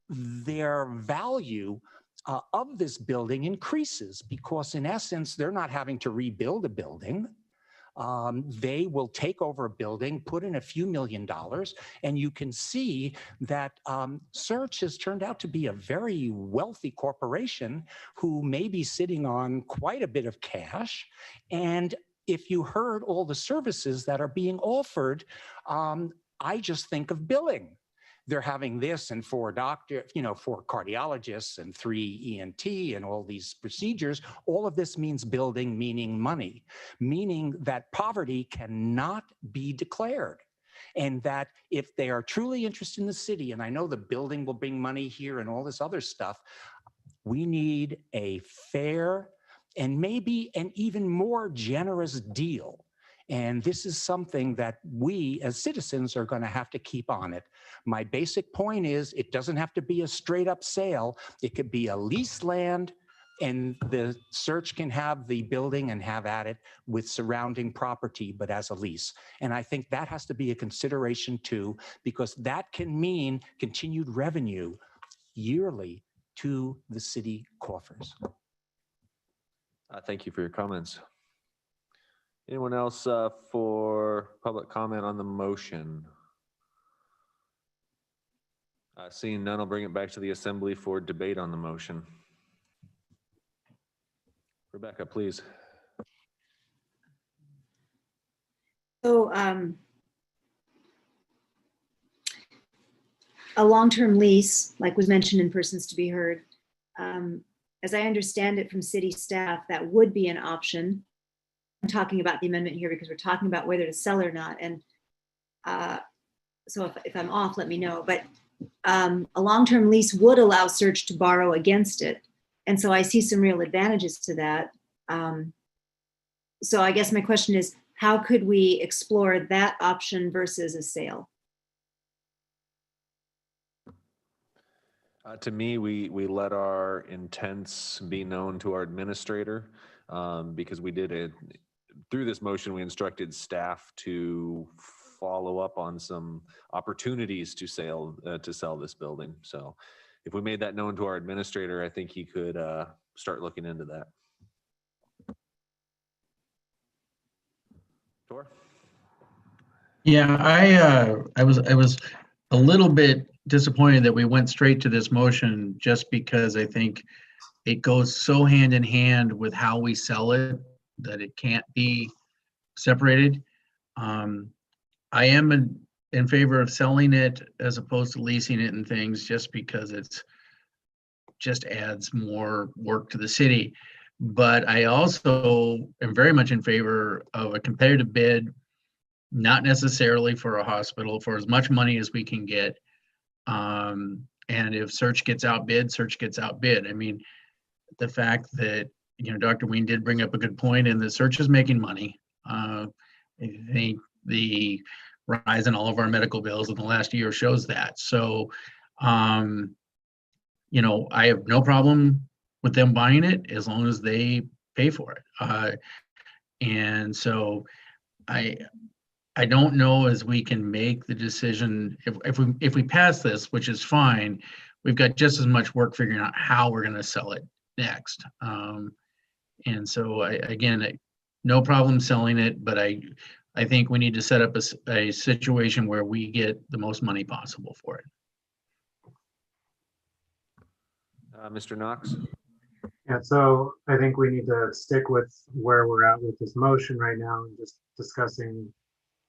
their value of this building increases because in essence, they're not having to rebuild a building. They will take over a building, put in a few $1 million, and you can see that Search has turned out to be a very wealthy corporation who may be sitting on quite a bit of cash. And if you heard all the services that are being offered, I just think of billing. They're having this and 4 doctors, you know, 4 cardiologists and 3 ENT and all these procedures. All of this means building, meaning money, meaning that poverty cannot be declared. And that if they are truly interested in the city, and I know the building will bring money here and all this other stuff, we need a fair and maybe an even more generous deal. And this is something that we as citizens are going to have to keep on it. My basic point is it doesn't have to be a straight up sale. It could be a leased land, and the search can have the building and have at it with surrounding property, but as a lease. And I think that has to be a consideration too, because that can mean continued revenue yearly to the city coffers. Thank you for your comments. Anyone else for public comment on the motion? Seeing none, I'll bring it back to the assembly for debate on the motion. Rebecca, please. So a long-term lease, like was mentioned in persons to be heard, as I understand it from city staff, that would be an option. I'm talking about the amendment here because we're talking about whether to sell or not. And so if I'm off, let me know. But a long-term lease would allow Search to borrow against it. And so I see some real advantages to that. So I guess my question is, how could we explore that option versus a sale? To me, we let our intents be known to our administrator because we did it through this motion. We instructed staff to follow up on some opportunities to sell this building. So if we made that known to our administrator, I think he could start looking into that. Tor? Yeah, I was a little bit disappointed that we went straight to this motion just because I think it goes so hand in hand with how we sell it that it can't be separated. I am in favor of selling it as opposed to leasing it and things, just because it's just adds more work to the city. But I also am very much in favor of a competitive bid, not necessarily for a hospital, for as much money as we can get. And if Search gets outbid, Search gets outbid. I mean, the fact that, Dr. Ween did bring up a good point, and the Search is making money. I think the rise in all of our medical bills in the last year shows that. So, I have no problem with them buying it as long as they pay for it. And so I don't know as we can make the decision if we pass this, which is fine, we've got just as much work figuring out how we're going to sell it next. And so again, no problem selling it, but I think we need to set up a situation where we get the most money possible for it. Mr. Knox? Yeah, so I think we need to stick with where we're at with this motion right now and just discussing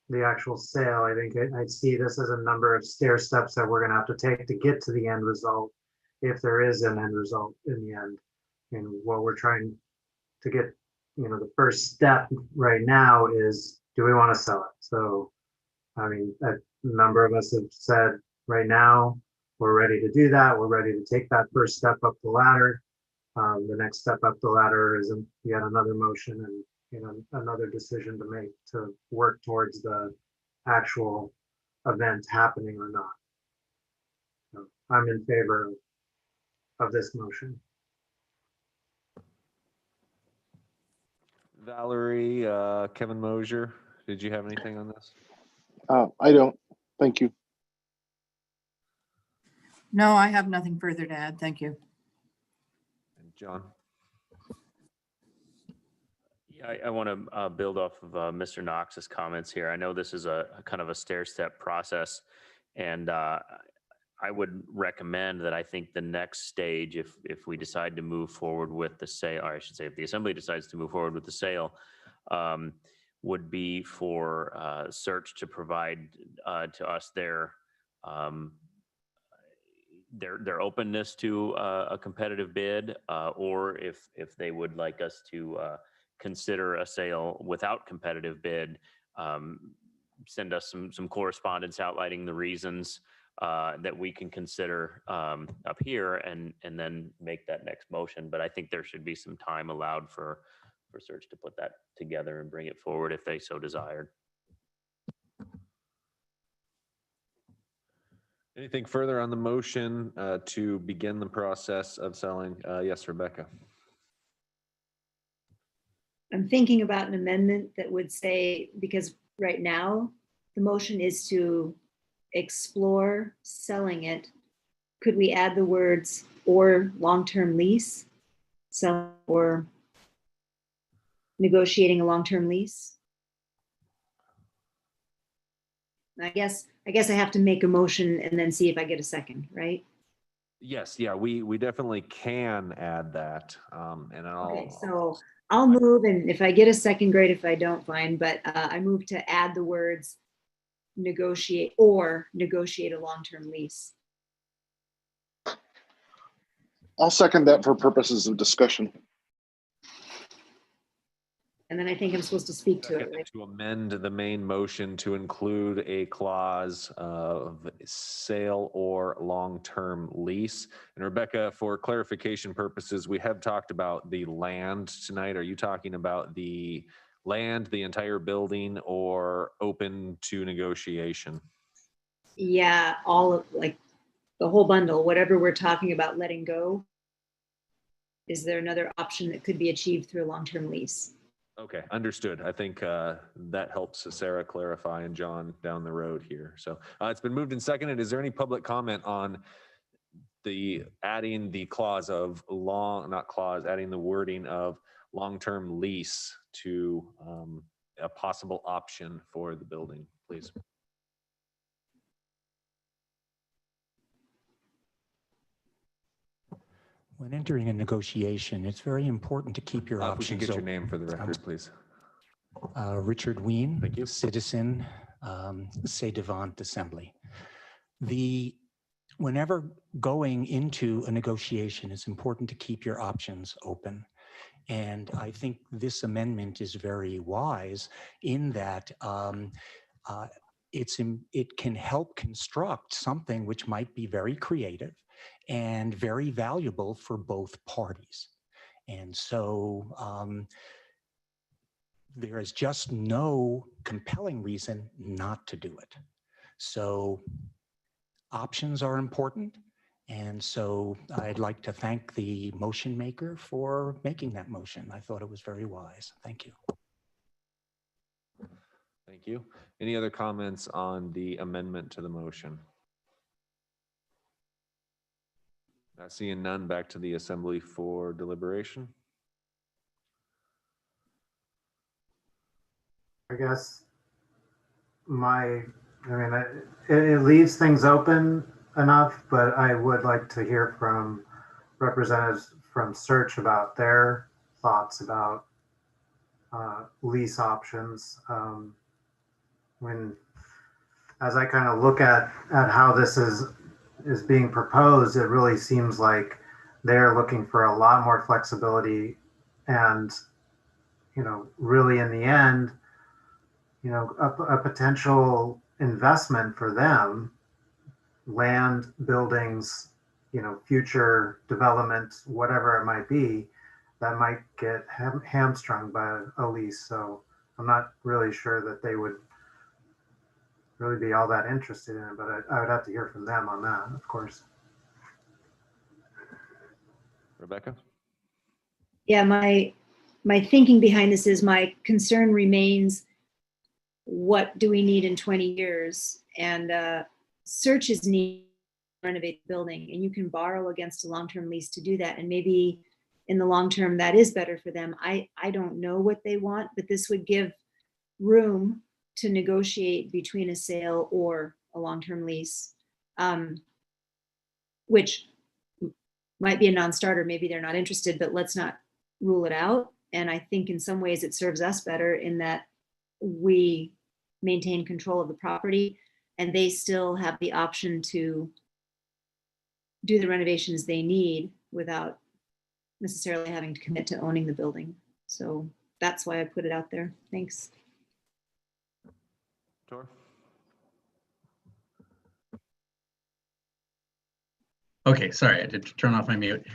the actual sale. I think I see this as a number of stair steps that we're going to have to take to get to the end result, if there is an end result in the end. And what we're trying to get, the first step right now is, do we want to sell it? So, I mean, a number of us have said right now, we're ready to do that. We're ready to take that first step up the ladder. The next step up the ladder is yet another motion and another decision to make to work towards the actual event happening or not. So I'm in favor of this motion. Valerie, Kevin Mosier, did you have anything on this? I don't. Thank you. No, I have nothing further to add. Thank you. And John? Yeah, I want to build off of Mr. Knox's comments here. I know this is a kind of a stair-step process, and I would recommend that I think the next stage, if we decide to move forward with the sale, or I should say if the assembly decides to move forward with the sale, would be for Search to provide to us their openness to a competitive bid, or if they would like us to consider a sale without competitive bid, send us some correspondence outlining the reasons that we can consider up here, and then make that next motion. But I think there should be some time allowed for for search to put that together and bring it forward if they so desired. Anything further on the motion to begin the process of selling? Yes, Rebecca. I'm thinking about an amendment that would say, because right now the motion is to explore selling it. Could we add the words or long-term lease, sell or negotiating a long-term lease? I guess I have to make a motion and then see if I get a second, right? Yes, yeah, we definitely can add that. And Okay, so I'll move, and if I get a second, great. If I don't, fine. But I move to add the words negotiate or negotiate a long-term lease. I'll second that for purposes of discussion. And then I think I'm supposed to speak to it, right? to amend the main motion to include a clause of sale or long-term lease. And Rebecca, for clarification purposes, we have talked about the land tonight. Are you talking about the land, the entire building, or open to negotiation? Yeah, all of like the whole bundle, whatever we're talking about letting go. Is there another option that could be achieved through a long-term lease? Okay, understood. I think that helps Sarah clarify and John down the road here. So it's been moved and seconded. Is there any public comment on the adding the clause of adding the wording of long-term lease to a possible option for the building, please? When entering a negotiation, it's very important to keep your If we options could get your open. name for the record, please. Richard Ween, Thank you. citizen, Say Devant Assembly. Whenever going into a negotiation, it's important to keep your options open. And I think this amendment is very wise in that it can help construct something which might be very creative and very valuable for both parties. And so there is just no compelling reason not to do it. So options are important. And so I'd like to thank the motion maker for making that motion. I thought it was very wise. Thank you. Thank you. Any other comments on the amendment to the motion? Not seeing none, back to the assembly for deliberation. I guess it leaves things open enough, but I would like to hear from representatives from Search about their thoughts about lease options. As I kind of look at how this is being proposed, it really seems like they're looking for a lot more flexibility, and really in the end, a potential investment for them, land, buildings, future development, whatever it might be, that might get hamstrung by a lease. So I'm not really sure that they would really be all that interested in it, but I would have to hear from them on that, of course. Rebecca? Yeah, my thinking behind this is my concern remains, what do we need in 20 years? And Search is need to renovate the building, and you can borrow against a long-term lease to do that. And maybe in the long term, that is better for them. I don't know what they want, but this would give room to negotiate between a sale or a long-term lease, which might be a non-starter. Maybe they're not interested, but let's not rule it out. And I think in some ways it serves us better in that we maintain control of the property and they still have the option to do the renovations they need without necessarily having to commit to owning the building. So that's why I put it out there. Thanks. Tor? Okay, sorry, I did turn off my mute.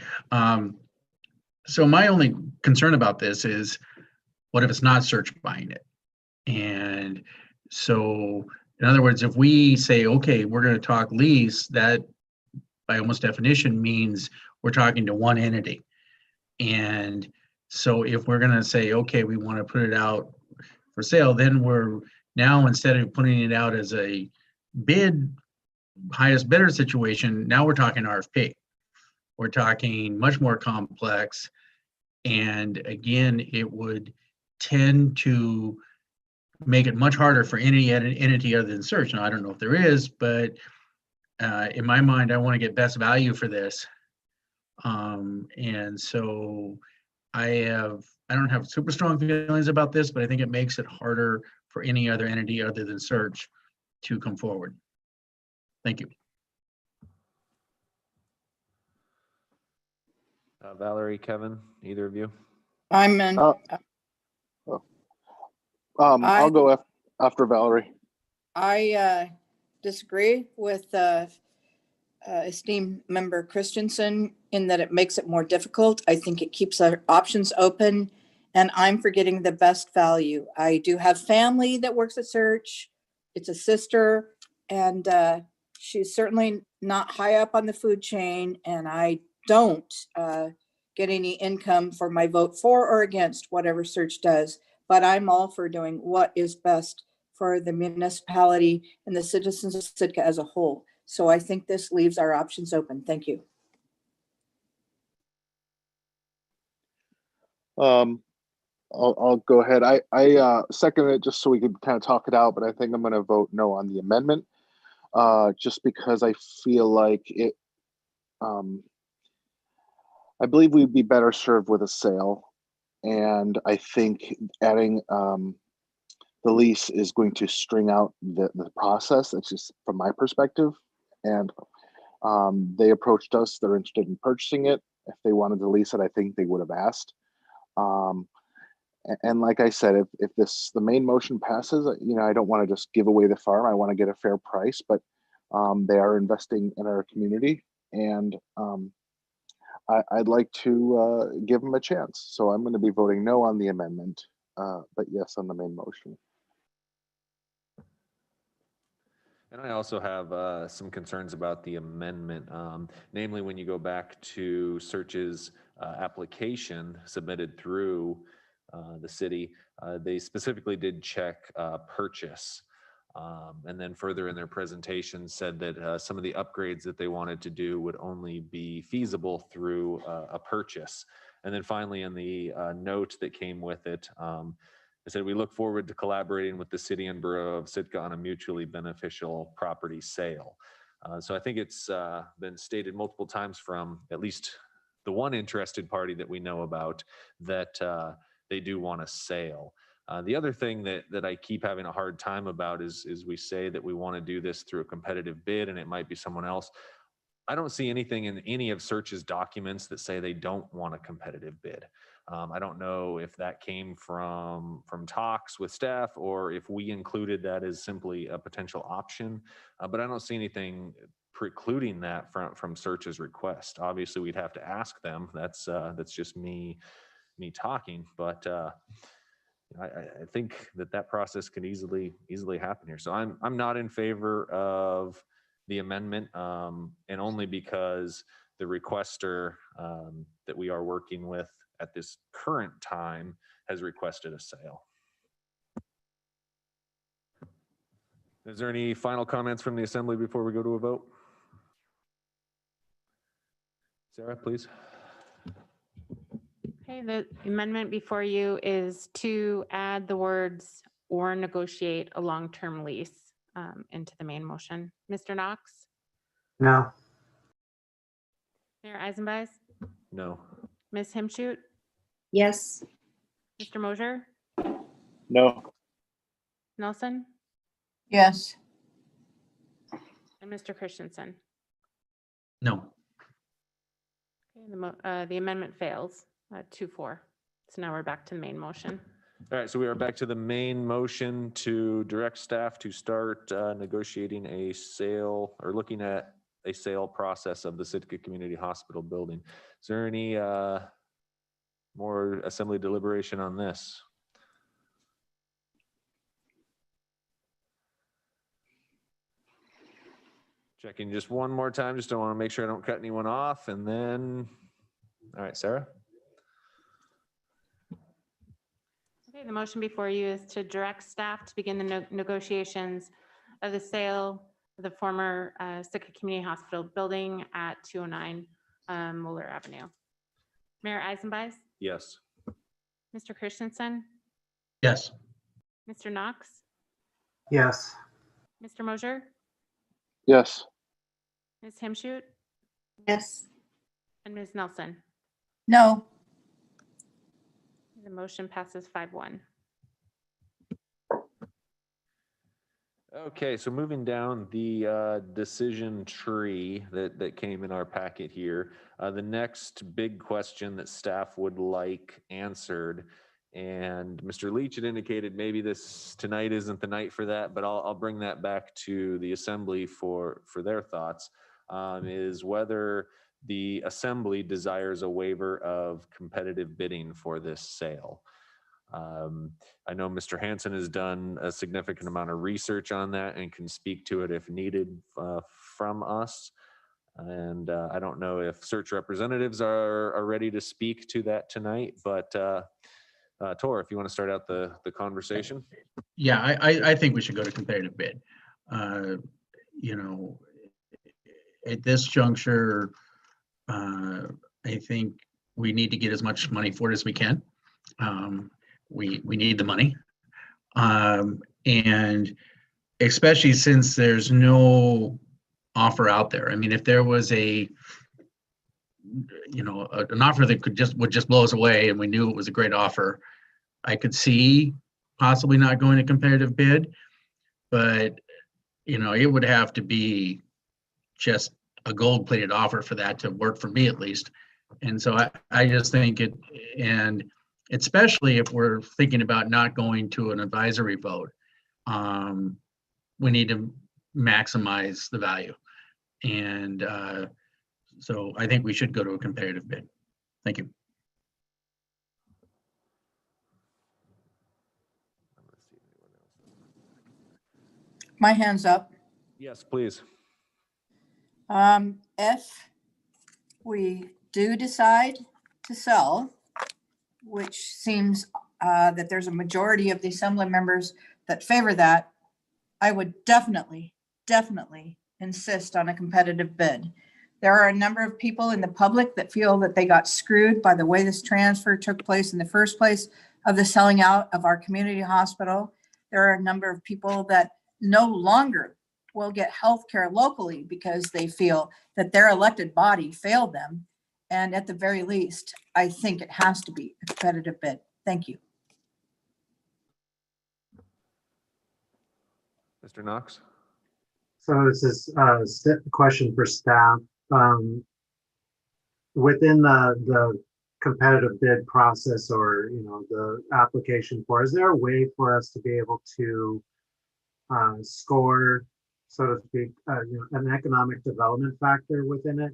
So my only concern about this is What if it's not Search buying it? And so, in other words, if we say, okay, we're going to talk lease, that by almost definition means we're talking to one entity. And so if we're going to say, okay, we want to put it out for sale, then we're now, instead of putting it out as a bid, highest bidder situation, now we're talking RFP. We're talking much more complex. And again, it would tend to make it much harder for any entity other than Search. Now, I don't know if there is, but in my mind, I want to get best value for this. And so I don't have super strong feelings about this, but I think it makes it harder for any other entity other than Search to come forward. Thank you. Valerie, Kevin, either of you? I'm in. I'll go after Valerie. I disagree with esteemed member Christensen in that it makes it more difficult. I think it keeps our options open, and I'm for getting the best value. I do have family that works at Search. It's a sister, and she's certainly not high up on the food chain, and I don't get any income for my vote for or against whatever Search does. But I'm all for doing what is best for the municipality and the citizens of Sitka as a whole. So I think this leaves our options open. Thank you. I'll go ahead. I second it just so we could kind of talk it out, but I think I'm going to vote no on the amendment, just because I feel like it. I believe we'd be better served with a sale, and I think adding the lease is going to string out the process. That's just from my perspective. And they approached us. They're interested in purchasing it. If they wanted to lease it, I think they would have asked. And like I said, if the main motion passes, I don't want to just give away the farm. I want to get a fair price, but they are investing in our community, and I'd like to give them a chance. So I'm going to be voting no on the amendment, but yes on the main motion. And I also have some concerns about the amendment, namely when you go back to Search's application submitted through the city, they specifically did check purchase. And then further in their presentation said that some of the upgrades that they wanted to do would only be feasible through a purchase. And then finally in the note that came with it, I said, we look forward to collaborating with the city and borough of Sitka on a mutually beneficial property sale. So I think it's been stated multiple times from at least the one interested party that we know about that they do want a sale. The other thing that I keep having a hard time about is we say that we want to do this through a competitive bid and it might be someone else. I don't see anything in any of Search's documents that say they don't want a competitive bid. I don't know if that came from talks with staff or if we included that as simply a potential option, but I don't see anything precluding that from Search's request. Obviously, we'd have to ask them. That's just me talking, but I think that process can easily happen here. So I'm not in favor of the amendment, and only because the requester that we are working with at this current time has requested a sale. Is there any final comments from the assembly before we go to a vote? Sarah, please. Okay, the amendment before you is to add the words or negotiate a long-term lease into the main motion. Mr. Knox? No. Mayor Eisenbeis? No. Ms. Himshoot? Yes. Mr. Mosier? No. Nelson? Yes. And Mr. Christensen? No. Okay, the amendment fails, 2-4. So now we're back to the main motion. All right, so we are back to the main motion to direct staff to start negotiating a sale or looking at a sale process of the Sitka Community Hospital building. Is there any more assembly deliberation on this? Checking just one more time, just don't want to make sure I don't cut anyone off. And then, all right, Sarah. Okay, the motion before you is to direct staff to begin the negotiations of the sale of the former Sitka Community Hospital building at 209 Mueller Avenue. Mayor Eisenbeis, Yes. Mr. Christensen, Yes. Mr. Knox, Yes. Mr. Mosier, Yes. Ms. Himshoot, Yes. and Ms. Nelson. No. The motion passes 5-1. Okay, so moving down the decision tree that came in our packet here, the next big question that staff would like answered, and Mr. Leach had indicated maybe this tonight isn't the night for that, but I'll bring that back to the assembly for their thoughts, is whether the assembly desires a waiver of competitive bidding for this sale. I know Mr. Hansen has done a significant amount of research on that and can speak to it if needed from us. And I don't know if search representatives are ready to speak to that tonight, but Tor, if you want to start out the conversation. Yeah, I think we should go to competitive bid. You know, at this juncture, I think we need to get as much money for it as we can. We need the money. And especially since there's no offer out there. I mean, if there was an offer that would just blow us away and we knew it was a great offer, I could see possibly not going to competitive bid, but it would have to be just a gold-plated offer for that to work for me at least. And so I just think and especially if we're thinking about not going to an advisory vote, we need to maximize the value. And so I think we should go to a competitive bid. Thank you. My hand's up. Yes, please. If we do decide to sell, which seems that there's a majority of the assembly members that favor that, I would definitely insist on a competitive bid. There are a number of people in the public that feel that they got screwed by the way this transfer took place in the first place of the selling out of our community hospital. There are a number of people that no longer will get health care locally because they feel that their elected body failed them. And at the very least, I think it has to be a competitive bid. Thank you. Mr. Knox? So this is a question for staff. Within the competitive bid process, or the application for, is there a way for us to be able to score, so to speak, an economic development factor within it?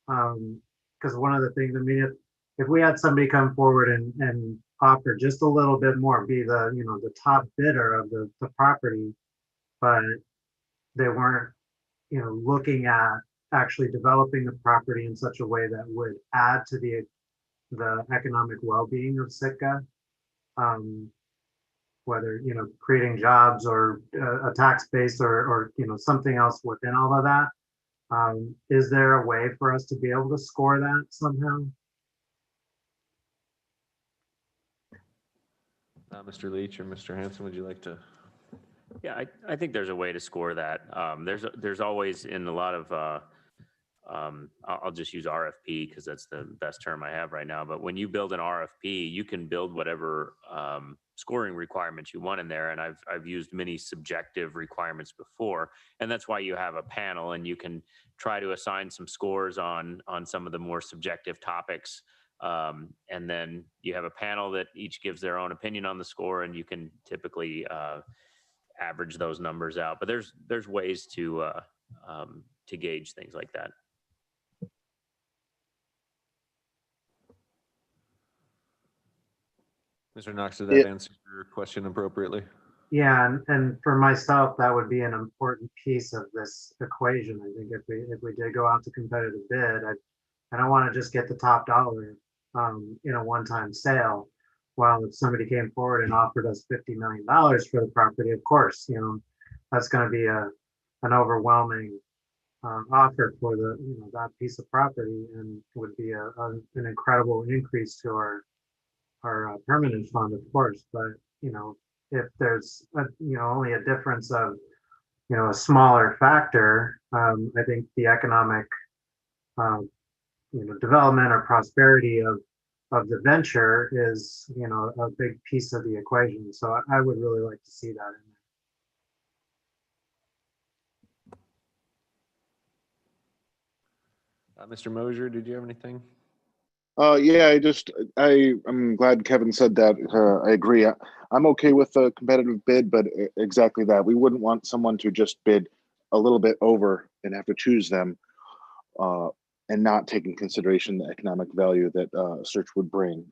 Because one of the things, I mean, if we had somebody come forward and offer just a little bit more, be the top bidder of the property, but they weren't looking at actually developing the property in such a way that would add to the economic well-being of Sitka, whether creating jobs or a tax base or something else within all of that. Is there a way for us to be able to score that somehow? Mr. Leach or Mr. Hansen, would you like to? Yeah, I think there's a way to score that. There's always in a lot of, I'll just use RFP because that's the best term I have right now. But when you build an RFP, you can build whatever scoring requirements you want in there. And I've used many subjective requirements before. And that's why you have a panel and you can try to assign some scores on some of the more subjective topics. And then you have a panel that each gives their own opinion on the score, and you can typically average those numbers out. But there's ways to gauge things like that. Mr. Knox, did that answer your question appropriately? Yeah, and for myself, that would be an important piece of this equation. I think if we did go out to competitive bid, I don't want to just get the top dollar in a one-time sale. While if somebody came forward and offered us $50 million for the property, of course, you know, that's going to be an overwhelming offer for the, you know, that piece of property, and would be an incredible increase to our permanent fund, of course. But you know, if there's you know, only a difference of, you know, a smaller factor, I think the economic you know, development or prosperity of the venture is, you know, a big piece of the equation. So I would really like to see that in there. Mr. Mosier, did you have anything? Yeah, I'm glad Kevin said that. I agree. I'm okay with a competitive bid, but exactly that. We wouldn't want someone to just bid a little bit over and have to choose them, and not take in consideration the economic value that search would bring.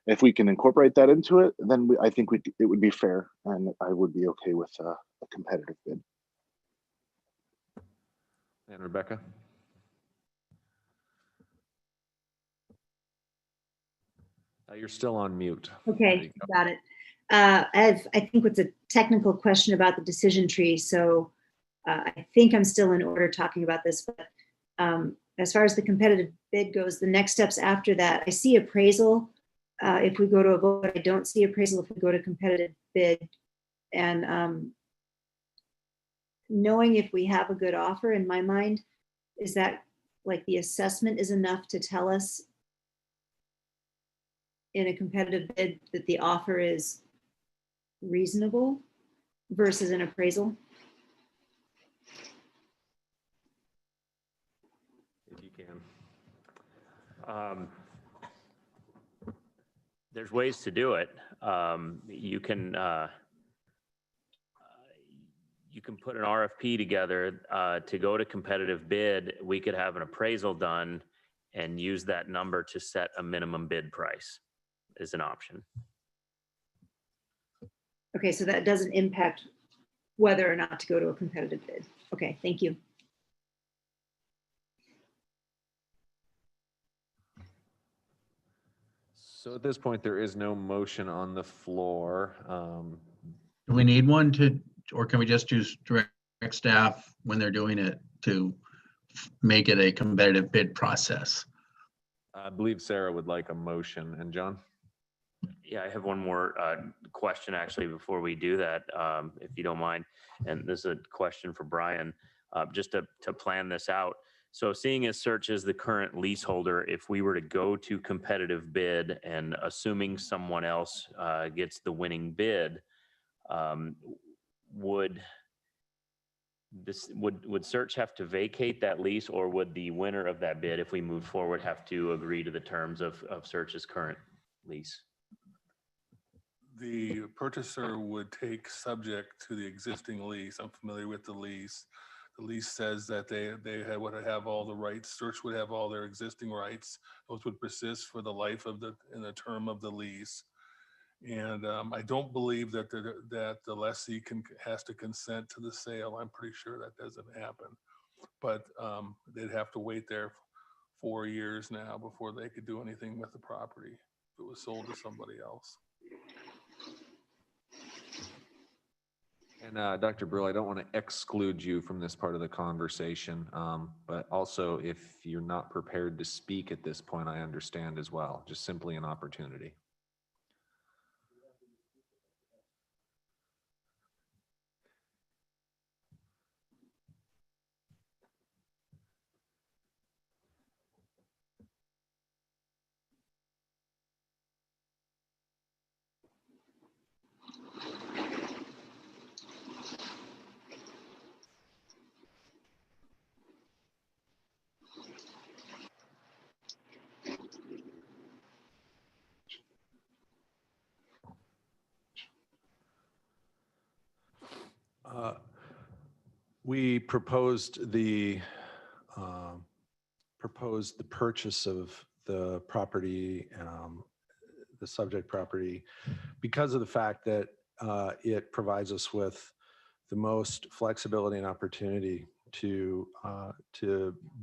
If we can incorporate that into it, then I think it would be fair, and I would be okay with a competitive bid. And Rebecca? You're still on mute. Okay, got it. I think what's a technical question about the decision tree. So I think I'm still in order talking about this, but as far as the competitive bid goes, the next steps after that, I see appraisal. If we go to a vote, I don't see appraisal if we go to competitive bid. And knowing if we have a good offer, in my mind, is that like the assessment is enough to tell us in a competitive bid that the offer is reasonable versus an appraisal? If you can. There's ways to do it. You can put an RFP together to go to competitive bid. We could have an appraisal done and use that number to set a minimum bid price is an option. Okay, so that doesn't impact whether or not to go to a competitive bid. Okay, thank you. So at this point, there is no motion on the floor. Do we need one or can we just use direct staff when they're doing it to make it a competitive bid process? I believe Sarah would like a motion. And John? Yeah, I have one more question actually before we do that, if you don't mind. And this is a question for Brian, just to plan this out. So seeing as Search is the current leaseholder, if we were to go to competitive bid and assuming someone else gets the winning bid, would Search have to vacate that lease, or would the winner of that bid, if we move forward, have to agree to the terms of Search's current lease? The purchaser would take subject to the existing lease. I'm familiar with the lease. The lease says that they would have all the rights. Search would have all their existing rights. Those would persist for the life of in the term of the lease. And I don't believe that the lessee has to consent to the sale. I'm pretty sure that doesn't happen. But they'd have to wait there 4 years now before they could do anything with the property if it was sold to somebody else. And Dr. Brill, I don't want to exclude you from this part of the conversation, but also if you're not prepared to speak at this point, I understand as well, just simply an opportunity. We proposed the purchase of the property, the subject property, because of the fact that it provides us with the most flexibility and opportunity to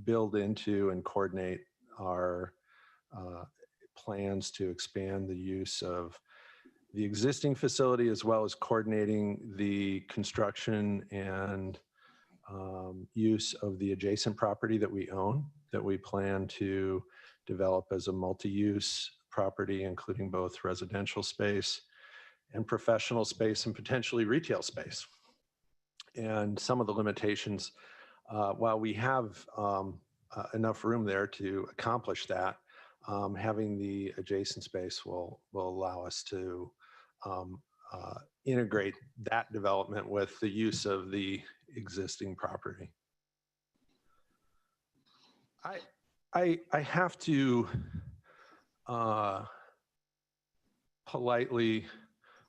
build into and coordinate our plans to expand the use of the existing facility, as well as coordinating the construction and use of the adjacent property that we own, that we plan to develop as a multi-use property, including both residential space and professional space and potentially retail space. And some of the limitations, while we have enough room there to accomplish that, having the adjacent space will allow us to integrate that development with the use of the existing property. I have to politely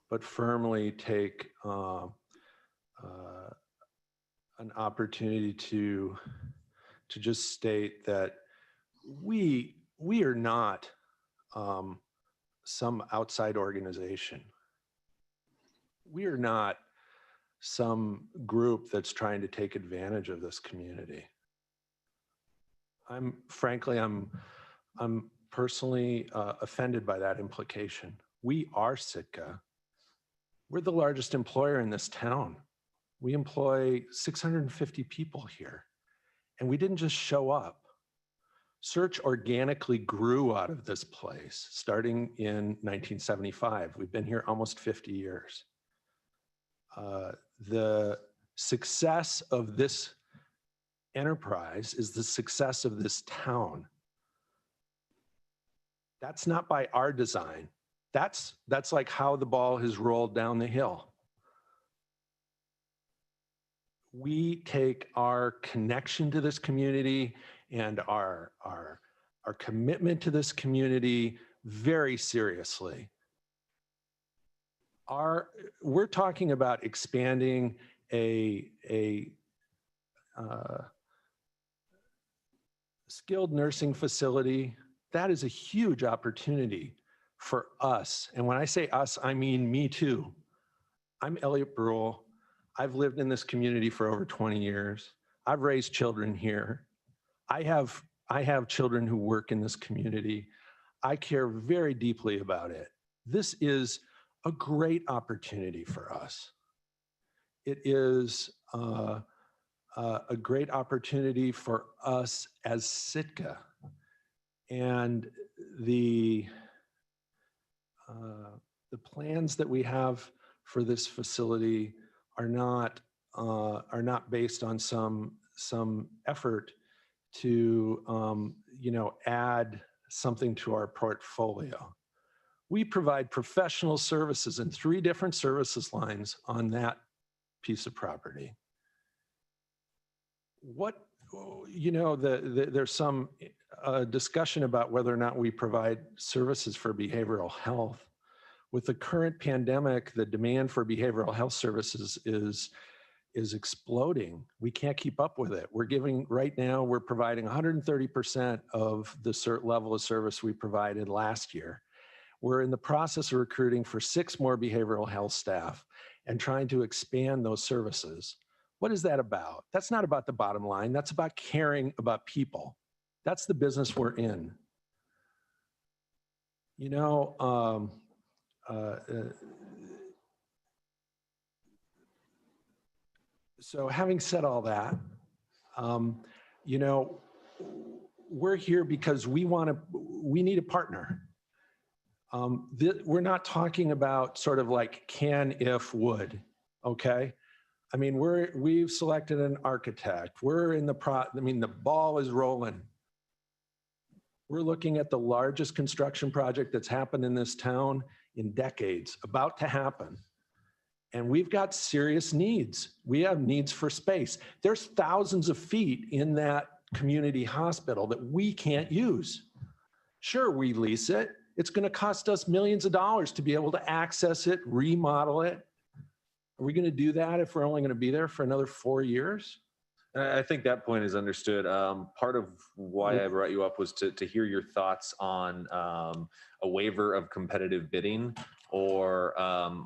but firmly take an opportunity to just state that we are not some outside organization. We are not some group that's trying to take advantage of this community. I'm personally offended by that implication. We are Sitka. We're the largest employer in this town. We employ 650 people here, and we didn't just show up. Search organically grew out of this place starting in 1975. We've been here almost 50 years. The success of this enterprise is the success of this town. That's not by our design. That's like how the ball has rolled down the hill. We take our connection to this community and our commitment to this community very seriously. We're talking about expanding a skilled nursing facility. That is a huge opportunity for us. And when I say us, I mean me too. I'm Elliot Brule. I've lived in this community for over 20 years. I've raised children here. I have children who work in this community. I care very deeply about it. This is a great opportunity for us. It is a great opportunity for us as Sitka. And the plans that we have for this facility are not based on some effort to add something to our portfolio. We provide professional services in 3 different services lines on that piece of property. There's some discussion about whether or not we provide services for behavioral health. With the current pandemic, the demand for behavioral health services is exploding. We can't keep up with it. Right now, we're providing 130% of the level of service we provided last year. We're in the process of recruiting for 6 more behavioral health staff and trying to expand those services. What is that about? That's not about the bottom line. That's about caring about people. That's the business we're in. So having said all that, we're here because we need a partner. We're not talking about sort of like can, if, would, okay? I mean, we've selected an architect. The ball is rolling. We're looking at the largest construction project that's happened in this town in decades, about to happen. And we've got serious needs. We have needs for space. There's thousands of feet in that community hospital that we can't use. Sure, we lease it. It's going to cost us millions of dollars to be able to access it, remodel it. Are we going to do that if we're only going to be there for another 4 years? I think that point is understood. Part of why I brought you up was to hear your thoughts on a waiver of competitive bidding or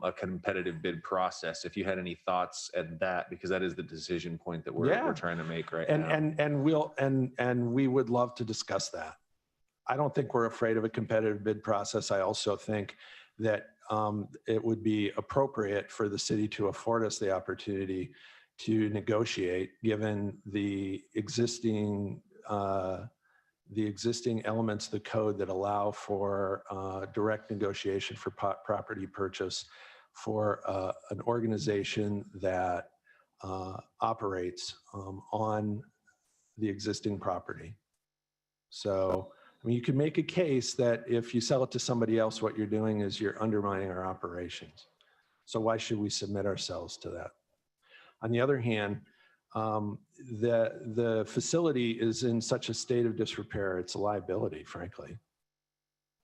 a competitive bid process. If you had any thoughts at that, because that is the decision point that we're trying to make right now. And we would love to discuss that. I don't think we're afraid of a competitive bid process. I also think that it would be appropriate for the city to afford us the opportunity to negotiate, given the existing elements of the code that allow for direct negotiation for property purchase for an organization that operates on the existing property. So, I mean, you can make a case that if you sell it to somebody else, what you're doing is you're undermining our operations. So why should we submit ourselves to that? On the other hand, the facility is in such a state of disrepair, it's a liability, frankly.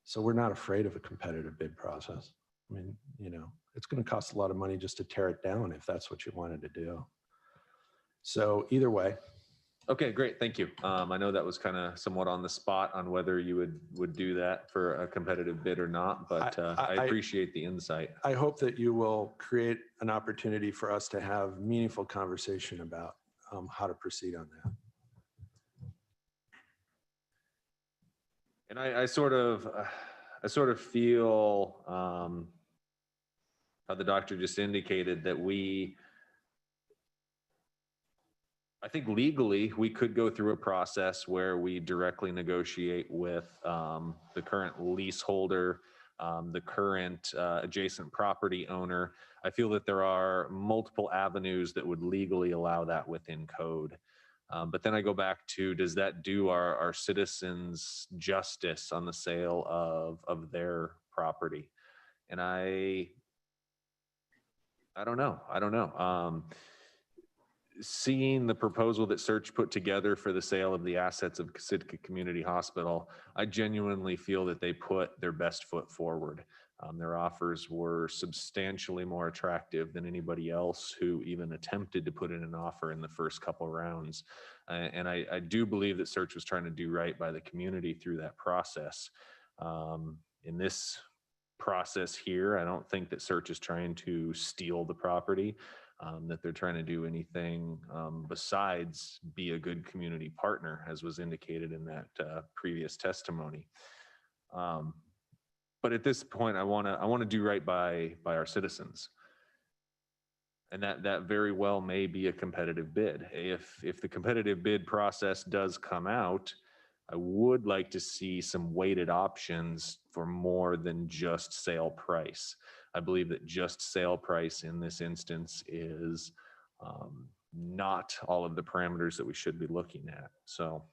So we're not afraid of a competitive bid process. I mean, you know, it's going to cost a lot of money just to tear it down if that's what you wanted to do. So either way. Okay, great. Thank you. I know that was kind of somewhat on the spot on whether you would do that for a competitive bid or not, but I appreciate the insight. I hope that you will create an opportunity for us to have meaningful conversation about how to proceed on that. And I sort of feel how the doctor just indicated that I think legally we could go through a process where we directly negotiate with the current leaseholder, the current adjacent property owner. I feel that there are multiple avenues that would legally allow that within code. But then I go back to, does that do our citizens justice on the sale of their property? And I don't know. Seeing the proposal that Search put together for the sale of the assets of Sitka Community Hospital, I genuinely feel that they put their best foot forward. Their offers were substantially more attractive than anybody else who even attempted to put in an offer in the first couple rounds. And I do believe that Search was trying to do right by the community through that process. In this process here, I don't think that Search is trying to steal the property. That they're trying to do anything besides be a good community partner, as was indicated in that previous testimony. But at this point, I want to do right by our citizens, and that very well may be a competitive bid. If the competitive bid process does come out, I would like to see some weighted options for more than just sale price. I believe that just sale price in this instance is not all of the parameters that we should be looking at. So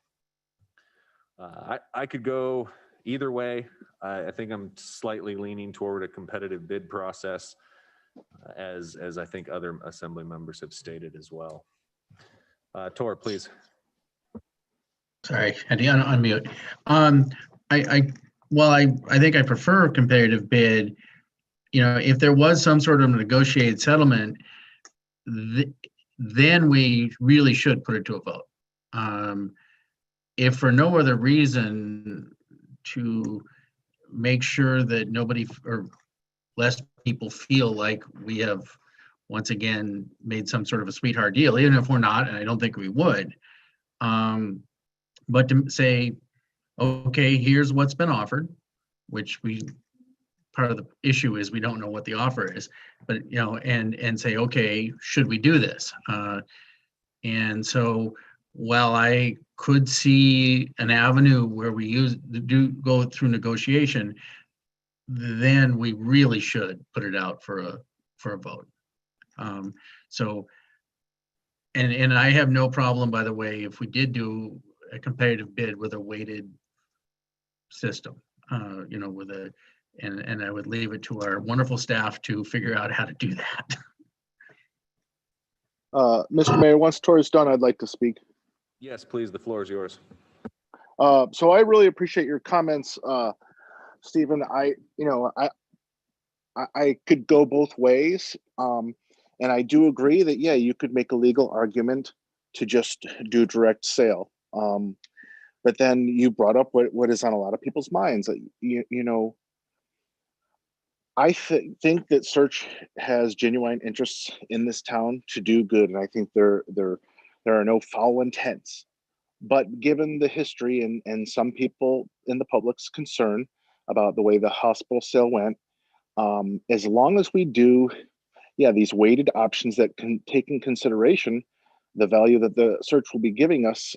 I could go either way. I think I'm slightly leaning toward a competitive bid process, as I think other assembly members have stated as well. Tor, please. Sorry, had to unmute. I think I prefer a competitive bid. You know, if there was some sort of negotiated settlement, then we really should put it to a vote. If for no other reason, to make sure that nobody or less people feel like we have once again made some sort of a sweetheart deal, even if we're not, and I don't think we would. But to say, okay, here's what's been offered, which part of the issue is we don't know what the offer is, but you know, and say, okay, should we do this? And so while I could see an avenue where we go through negotiation, then we really should put it out for a vote. So, and I have no problem, by the way, if we did do a competitive bid with a weighted system, you know, with a, and I would leave it to our wonderful staff to figure out how to do that. Mr. Mayor, once Tori's done, I'd like to speak. Yes, please. The floor is yours. So I really appreciate your comments, Stephen. I could go both ways. And I do agree that, yeah, you could make a legal argument to just do direct sale. But then you brought up what is on a lot of people's minds. You know, I think that Search has genuine interests in this town to do good, and I think there are no foul intents. But given the history and some people in the public's concern about the way the hospital sale went, as long as we do, these weighted options that can take in consideration the value that the search will be giving us,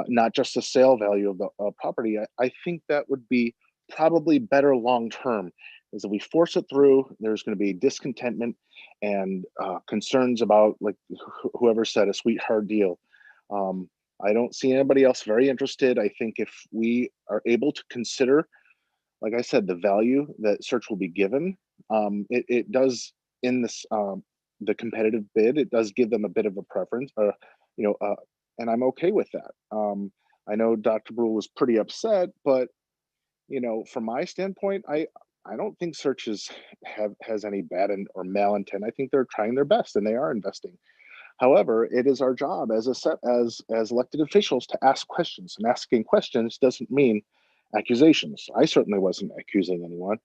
not just the sale value of the property, I think that would be probably better long term. Is if we force it through, there's going to be discontentment and concerns about, like whoever said, a sweetheart deal. I don't see anybody else very interested. I think if we are able to consider, like I said, the value that search will be given, it does in this the competitive bid, it does give them a bit of a preference, and I'm okay with that. I know Dr. Brule was pretty upset, but from my standpoint, I don't think search has any bad or malintent. I think they're trying their best and they are investing. However, it is our job as elected officials to ask questions, and asking questions doesn't mean accusations. I certainly wasn't accusing anyone,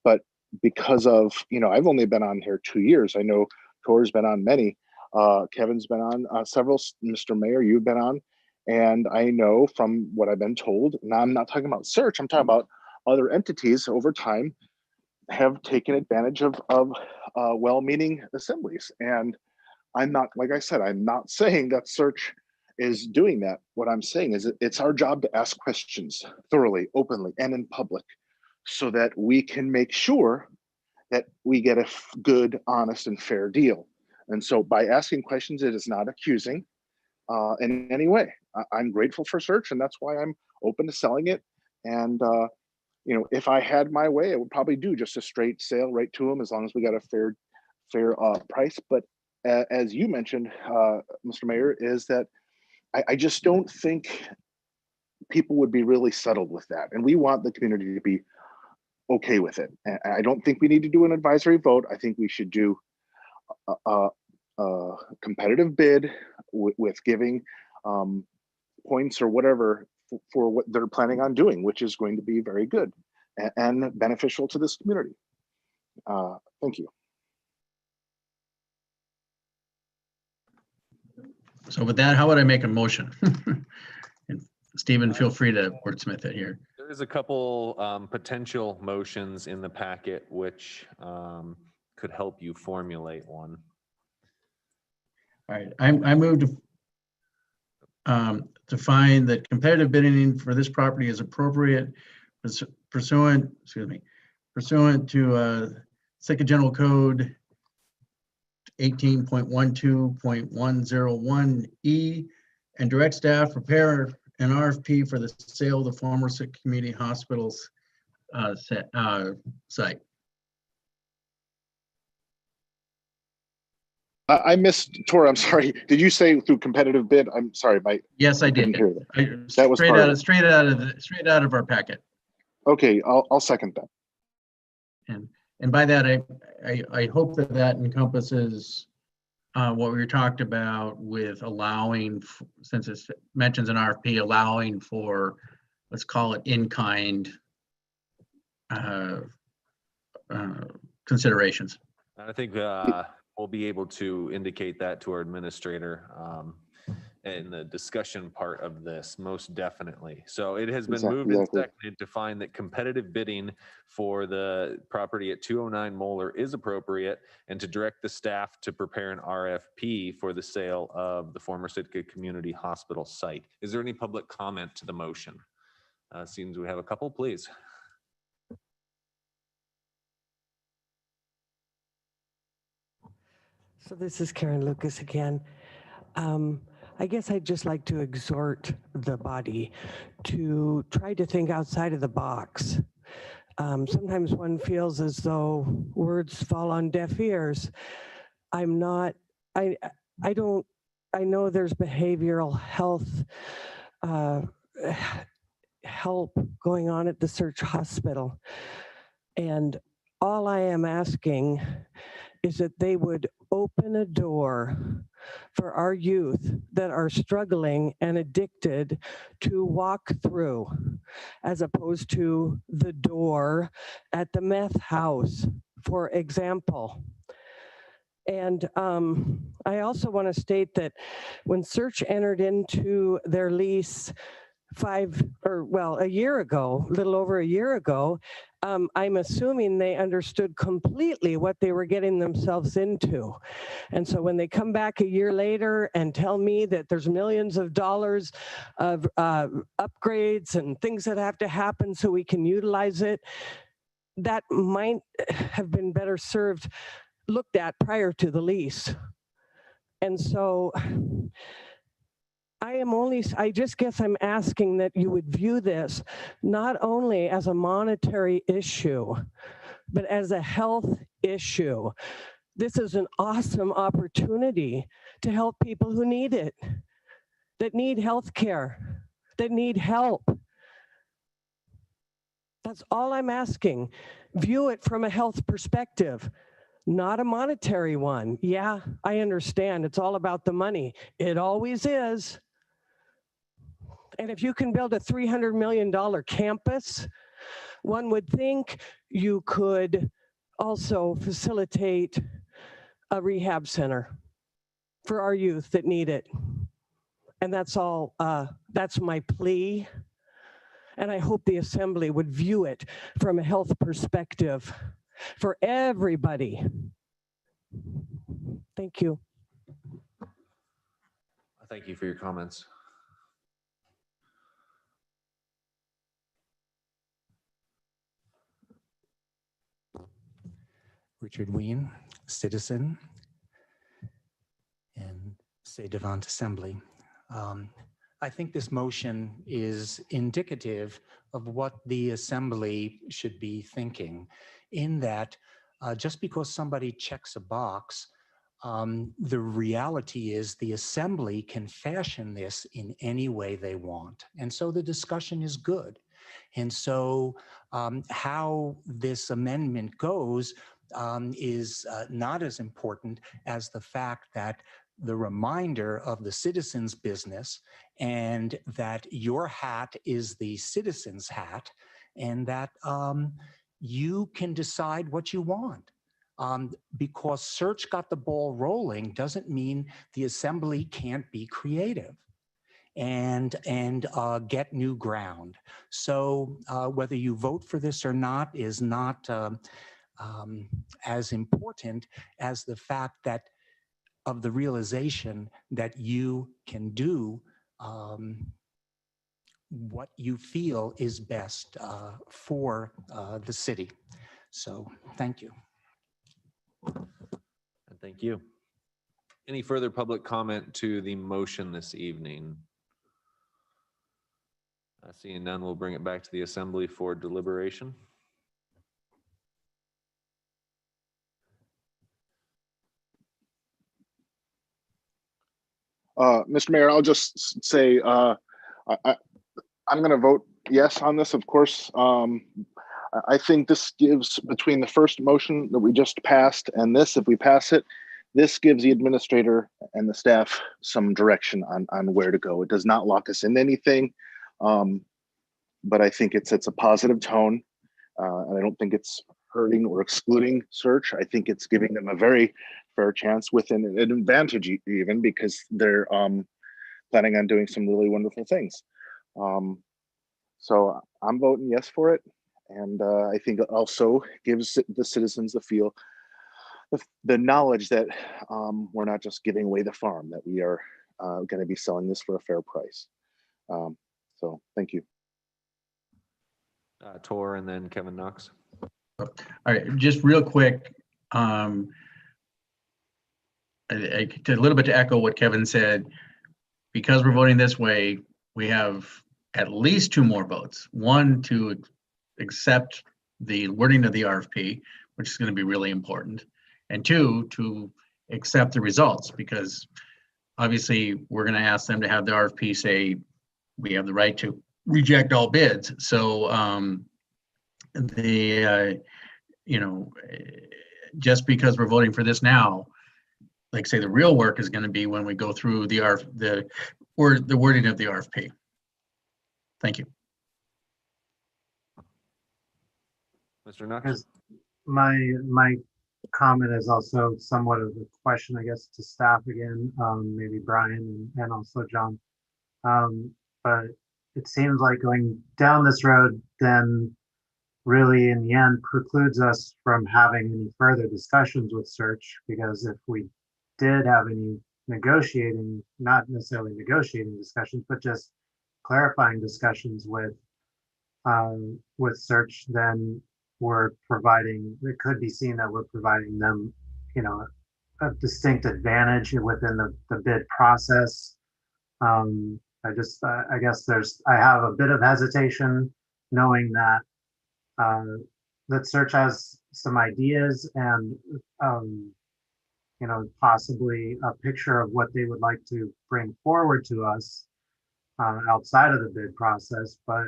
but because of, I've only been on here 2 years. I know Tor's been on many. Kevin's been on several. Mr. Mayor, you've been on, and I know from what I've been told. Now, I'm not talking about search. I'm talking about other entities over time have taken advantage of well-meaning assemblies. And I'm not, like I said, I'm not saying that search is doing that. What I'm saying is it's our job to ask questions thoroughly, openly, and in public, so that we can make sure that we get a good, honest, and fair deal. And so by asking questions, it is not accusing in any way. I'm grateful for search, and that's why I'm open to selling it. And if I had my way, I would probably do just a straight sale right to them, as long as we got a fair price. But as you mentioned, Mr. Mayor, is that I just don't think people would be really settled with that. And we want the community to be okay with it. And I don't think we need to do an advisory vote. I think we should do a competitive bid with giving points or whatever for what they're planning on doing, which is going to be very good and beneficial to this community. Thank you. So with that, how would I make a motion? And Stephen, feel free to wordsmith it here. There is a couple potential motions in the packet which could help you formulate one. All right, I moved to find that competitive bidding for this property is appropriate pursuant to Second General Code 18.12.101E, and direct staff prepare an RFP for the sale of the former Sick Community Hospitals site. I missed, Tor, I'm sorry. Did you say through competitive bid? I'm sorry, Yes, I did. Hear that. That was straight out of our packet. Okay, I'll second that. And by that, I hope that encompasses what we talked about with allowing, since it mentions an RFP, allowing for, let's call it in-kind considerations. I think we'll be able to indicate that to our administrator in the discussion part of this, most definitely. So it has been moved and seconded to find that competitive bidding for the property at 209 Moeller is appropriate, and to direct the staff to prepare an RFP for the sale of the former Sitka Community Hospital site. Is there any public comment to the motion? Seems we have a couple, please. So this is Karen Lucas again. I guess I'd just like to exhort the body to try to think outside of the box. Sometimes one feels as though words fall on deaf ears. I know there's behavioral health help going on at the Search Hospital. And all I am asking is that they would open a door for our youth that are struggling and addicted to walk through, as opposed to the door at the meth house, for example. And I also want to state that when Search entered into their lease a year ago, a little over a year ago, I'm assuming they understood completely what they were getting themselves into. And so when they come back a year later and tell me that there's millions of dollars of upgrades and things that have to happen so we can utilize it, that might have been better looked at prior to the lease. And so I just guess I'm asking that you would view this not only as a monetary issue, but as a health issue. This is an awesome opportunity to help people who need it, that need health care, that need help. That's all I'm asking. View it from a health perspective, not a monetary one. Yeah, I understand. It's all about the money. It always is. And if you can build a $300 million campus, one would think you could also facilitate a rehab center for our youth that need it. And that's all, that's my plea. And I hope the assembly would view it from a health perspective for everybody. Thank you. Thank you for your comments. Richard Wien, citizen, and Say Devant Assembly. I think this motion is indicative of what the Assembly should be thinking, in that just because somebody checks a box, the reality is the Assembly can fashion this in any way they want. And so the discussion is good. And so how this amendment goes is not as important as the fact that the reminder of the citizen's business, and that your hat is the citizen's hat, and that you can decide what you want. Because Search got the ball rolling doesn't mean the Assembly can't be creative and get new ground. So whether you vote for this or not is not as important as the fact that of the realization that you can do what you feel is best for the city. So thank you. And thank you. Any further public comment to the motion this evening? Seeing none, we'll bring it back to the Assembly for deliberation. Mr. Mayor, I'll just say I'm going to vote yes on this, of course. I think this gives, between the first motion that we just passed and this, if we pass it, this gives the administrator and the staff some direction on where to go. It does not lock us into anything, but I think it sets a positive tone, and I don't think it's hurting or excluding Search. I think it's giving them a very fair chance with an advantage even, because they're planning on doing some really wonderful things. So I'm voting yes for it. And I think it also gives the citizens the knowledge that we're not just giving away the farm, that we are going to be selling this for a fair price. So thank you. Tor and then Kevin Knox. All right, just real quick. A little bit to echo what Kevin said, because we're voting this way, we have at least 2 more votes. One, to accept the wording of the RFP, which is going to be really important. And 2, to accept the results, because obviously we're going to ask them to have the RFP say we have the right to reject all bids. So just because we're voting for this now, like say the real work is going to be when we go through the wording of the RFP. Thank you. Mr. Knox? Because my comment is also somewhat of a question, I guess, to staff again, maybe Brian and also John. But it seems like going down this road then really in the end precludes us from having any further discussions with search, because if we did have any negotiating, not necessarily negotiating discussions, but just clarifying discussions with search, then we're providing, it could be seen that we're providing them, you know, a distinct advantage within the bid process. I guess I have a bit of hesitation knowing that that search has some ideas and you know, possibly a picture of what they would like to bring forward to us outside of the bid process, but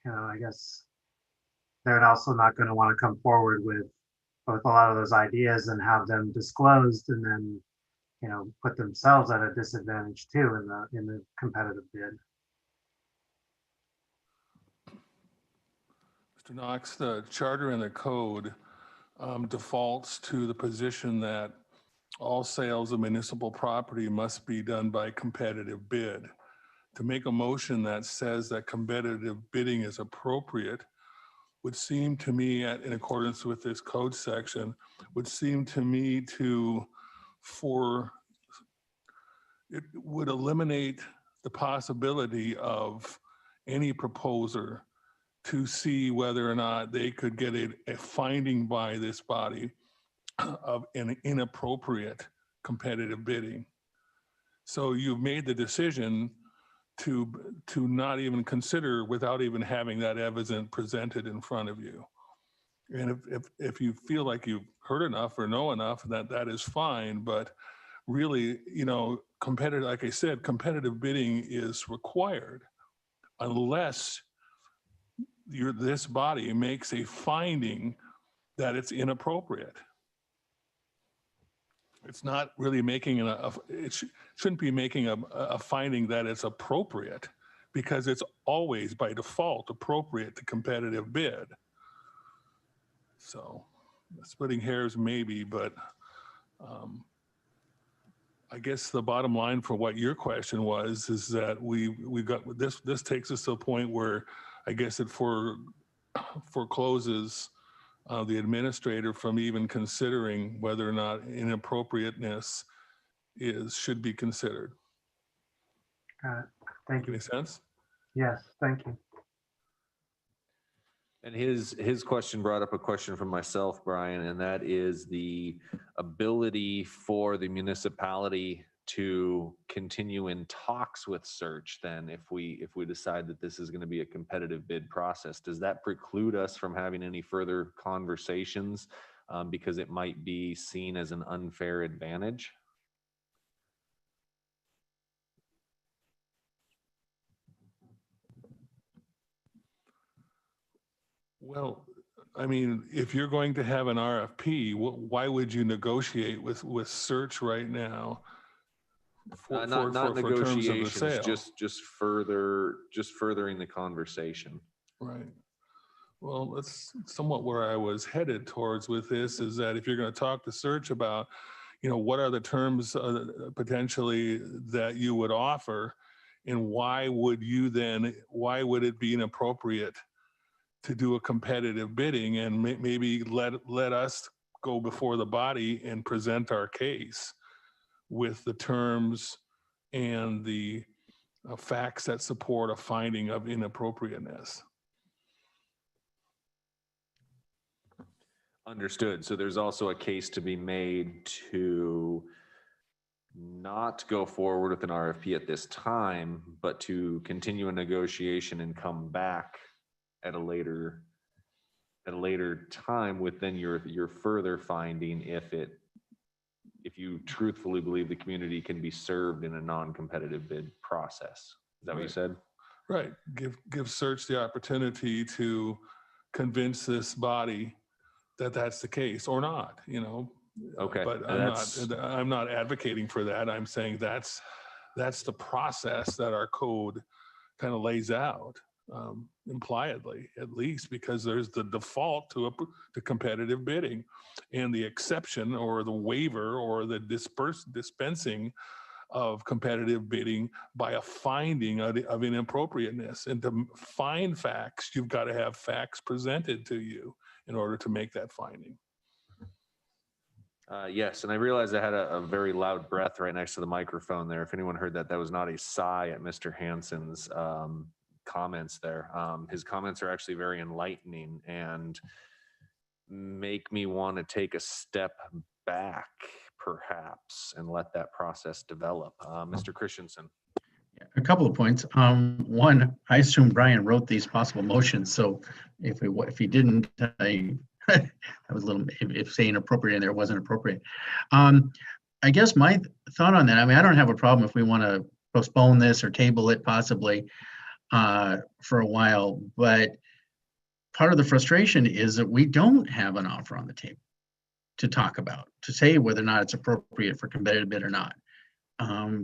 you know, I guess they're also not going to want to come forward with a lot of those ideas and have them disclosed, and then, you know, put themselves at a disadvantage too in the competitive bid. Mr. Knox, the charter and the code defaults to the position that all sales of municipal property must be done by competitive bid. To make a motion that says that competitive bidding is appropriate would seem to me, in accordance with this code section, would seem to me it would eliminate the possibility of any proposer to see whether or not they could get a finding by this body of an inappropriate competitive bidding. So you've made the decision to not even consider without even having that evidence presented in front of you. And if you feel like you've heard enough or know enough, that is fine. But really, you know, like I said, competitive bidding is required unless this body makes a finding that it's inappropriate. It's not really making it shouldn't be making a finding that it's appropriate, because it's always by default appropriate to competitive bid. So splitting hairs maybe, but I guess the bottom line for what your question was is that we got this takes us to a point where I guess it forecloses the administrator from even considering whether or not inappropriateness should be considered. Thank you. Make sense? Yes, thank you. And his question brought up a question from myself, Brian, and that is the ability for the municipality to continue in talks with search. Then if we decide that this is going to be a competitive bid process, does that preclude us from having any further conversations because it might be seen as an unfair advantage? Well, I mean, if you're going to have an RFP, why would you negotiate with search right now? Not negotiations, just furthering the conversation. Right. Well, that's somewhat where I was headed towards with this, is that if you're going to talk to search about, you know, what are the terms potentially that you would offer, and why would it be inappropriate to do a competitive bidding, and maybe let us go before the body and present our case with the terms and the facts that support a finding of inappropriateness. Understood. So there's also a case to be made to not go forward with an RFP at this time, but to continue a negotiation and come back at a later time with then your further finding if you truthfully believe the community can be served in a non-competitive bid process. Is that what you said? Right. Give search the opportunity to convince this body that that's the case or not, you know. Okay, But and I'm not advocating for that. I'm saying that's the process that our code kind of lays out, impliedly, at least, because there's the default to competitive bidding, and the exception or the waiver or the dispensing of competitive bidding by a finding of inappropriateness. And to find facts, you've got to have facts presented to you in order to make that finding. Yes, and I realized I had a very loud breath right next to the microphone there. If anyone heard that, that was not a sigh at Mr. Hansen's comments there. His comments are actually very enlightening and make me want to take a step back, perhaps, and let that process develop. Mr. Christensen. A couple of points. One, I assume Brian wrote these possible motions, so if he didn't, I was a little, if saying appropriate in there wasn't appropriate. I guess my thought on that, I mean, I don't have a problem if we want to postpone this or table it possibly for a while, but part of the frustration is that we don't have an offer on the table to talk about, to say whether or not it's appropriate for competitive bid or not.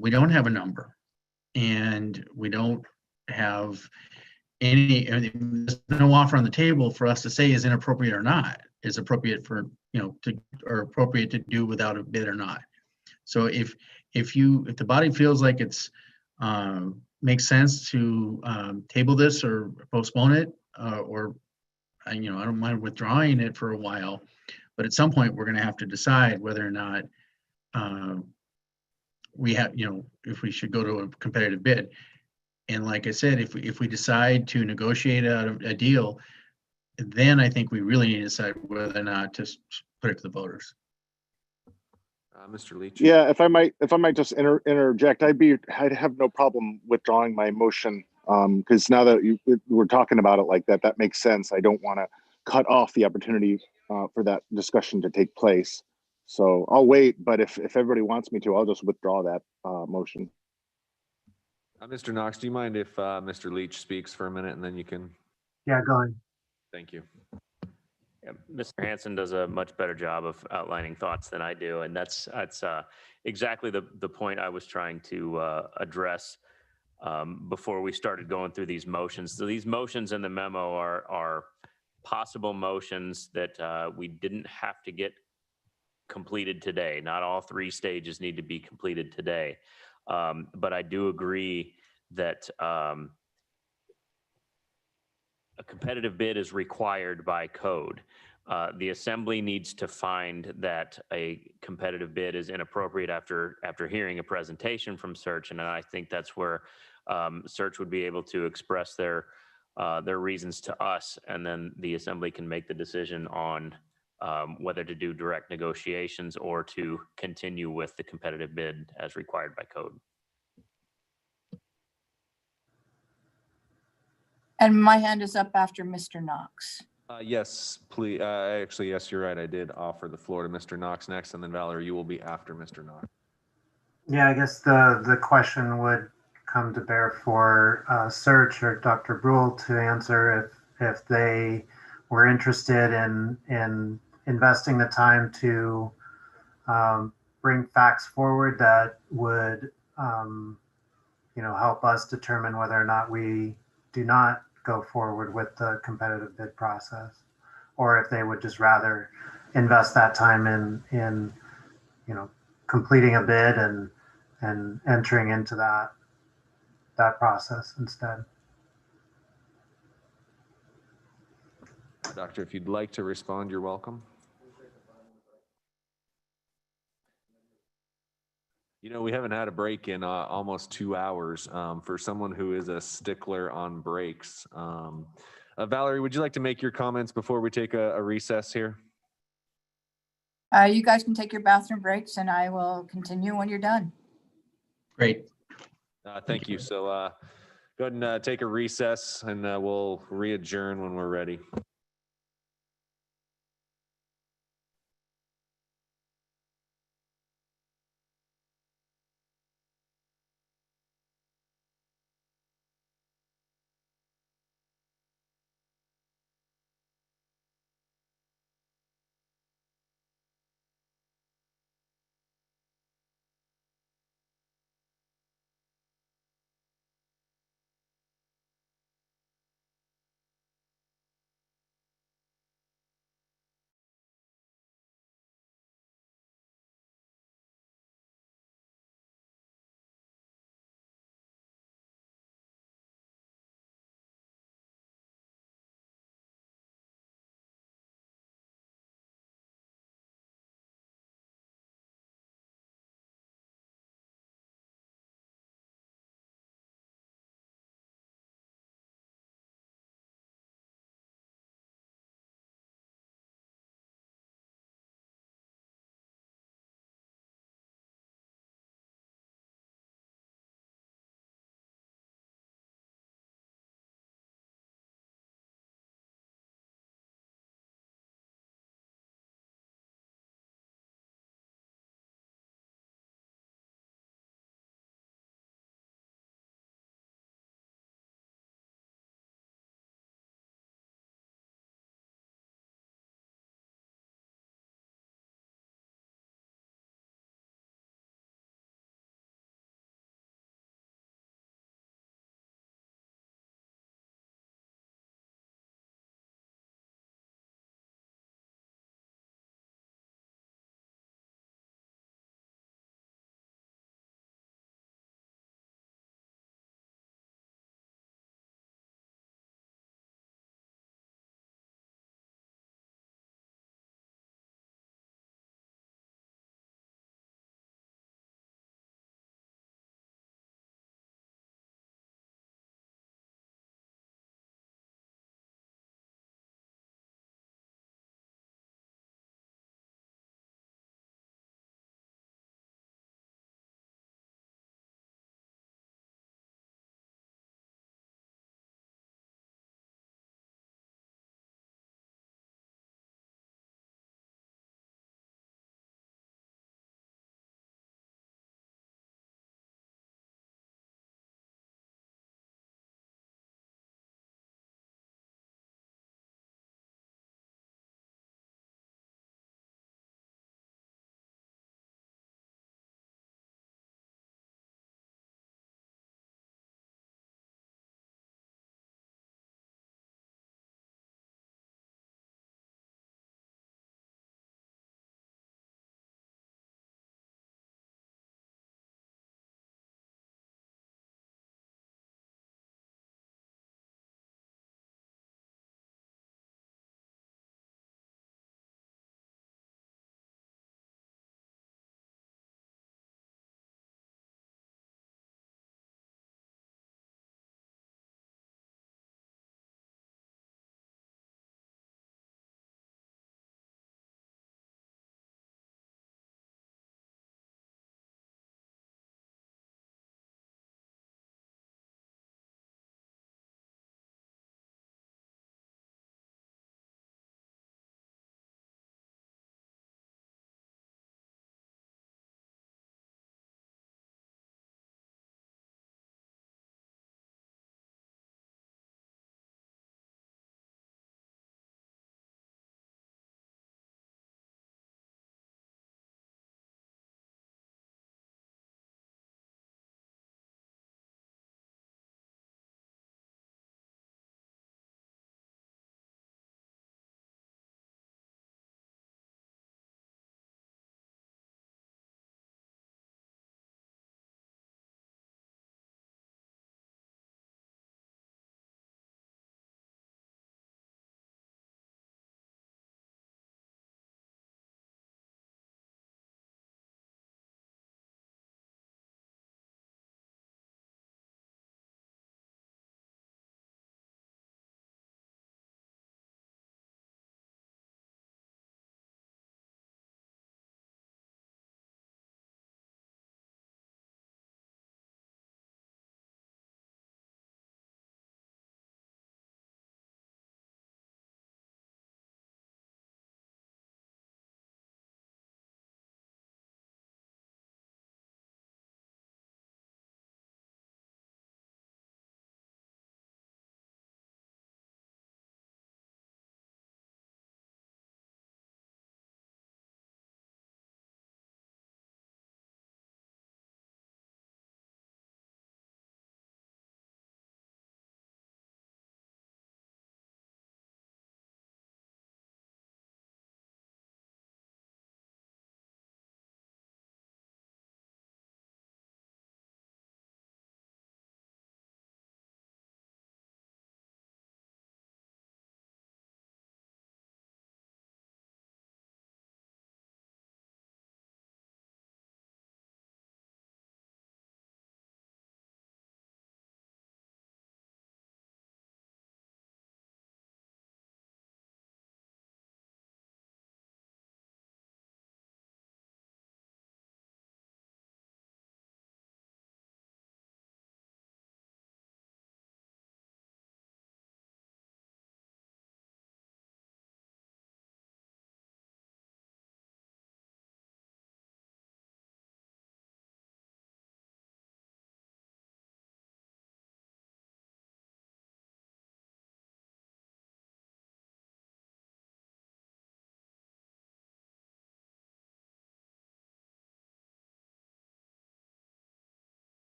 We don't have a number, and we don't have there's no offer on the table for us to say is inappropriate or not, is appropriate for, or appropriate to do without a bid or not. So if the body feels like it's makes sense to table this or postpone it, or I don't mind withdrawing it for a while, but at some point we're going to have to decide whether or not we have, if we should go to a competitive bid. And like I said, if we decide to negotiate out a deal, then I think we really need to decide whether or not to put it to the voters. Mr. Leach. Yeah, if I might just interject, I'd have no problem withdrawing my motion, because now that we're talking about it like that, that makes sense. I don't want to cut off the opportunity for that discussion to take place. So I'll wait, but if everybody wants me to, I'll just withdraw that motion. Mr. Knox, do you mind if Mr. Leach speaks for a minute and then you can? Yeah, go ahead. Thank you. Yeah, Mr. Hansen does a much better job of outlining thoughts than I do, and that's exactly the point I was trying to address before we started going through these motions. So these motions in the memo are possible motions that we didn't have to get completed today. Not all three stages need to be completed today. But I do agree that a competitive bid is required by code. The assembly needs to find that a competitive bid is inappropriate after hearing a presentation from Search, and I think that's where Search would be able to express their reasons to us, and then the assembly can make the decision on whether to do direct negotiations or to continue with the competitive bid as required by code. And my hand is up after Mr. Knox. Yes, please. Actually, yes, you're right. I did offer the floor to Mr. Knox next, and then Valerie, you will be after Mr. Knox. Yeah, I guess the question would come to bear for Search or Dr. Brule to answer if they were interested in investing the time to bring facts forward that would help us determine whether or not we do not go forward with the competitive bid process, or if they would just rather invest that time in completing a bid and entering into that process instead. Doctor, if you'd like to respond, you're welcome. We haven't had a break in almost 2 hours. For someone who is a stickler on breaks. Valerie, would you like to make your comments before we take a recess here? You guys can take your bathroom breaks and I will continue when you're done. Great. Thank you. So go ahead and take a recess, and we'll re-adjourn when we're ready.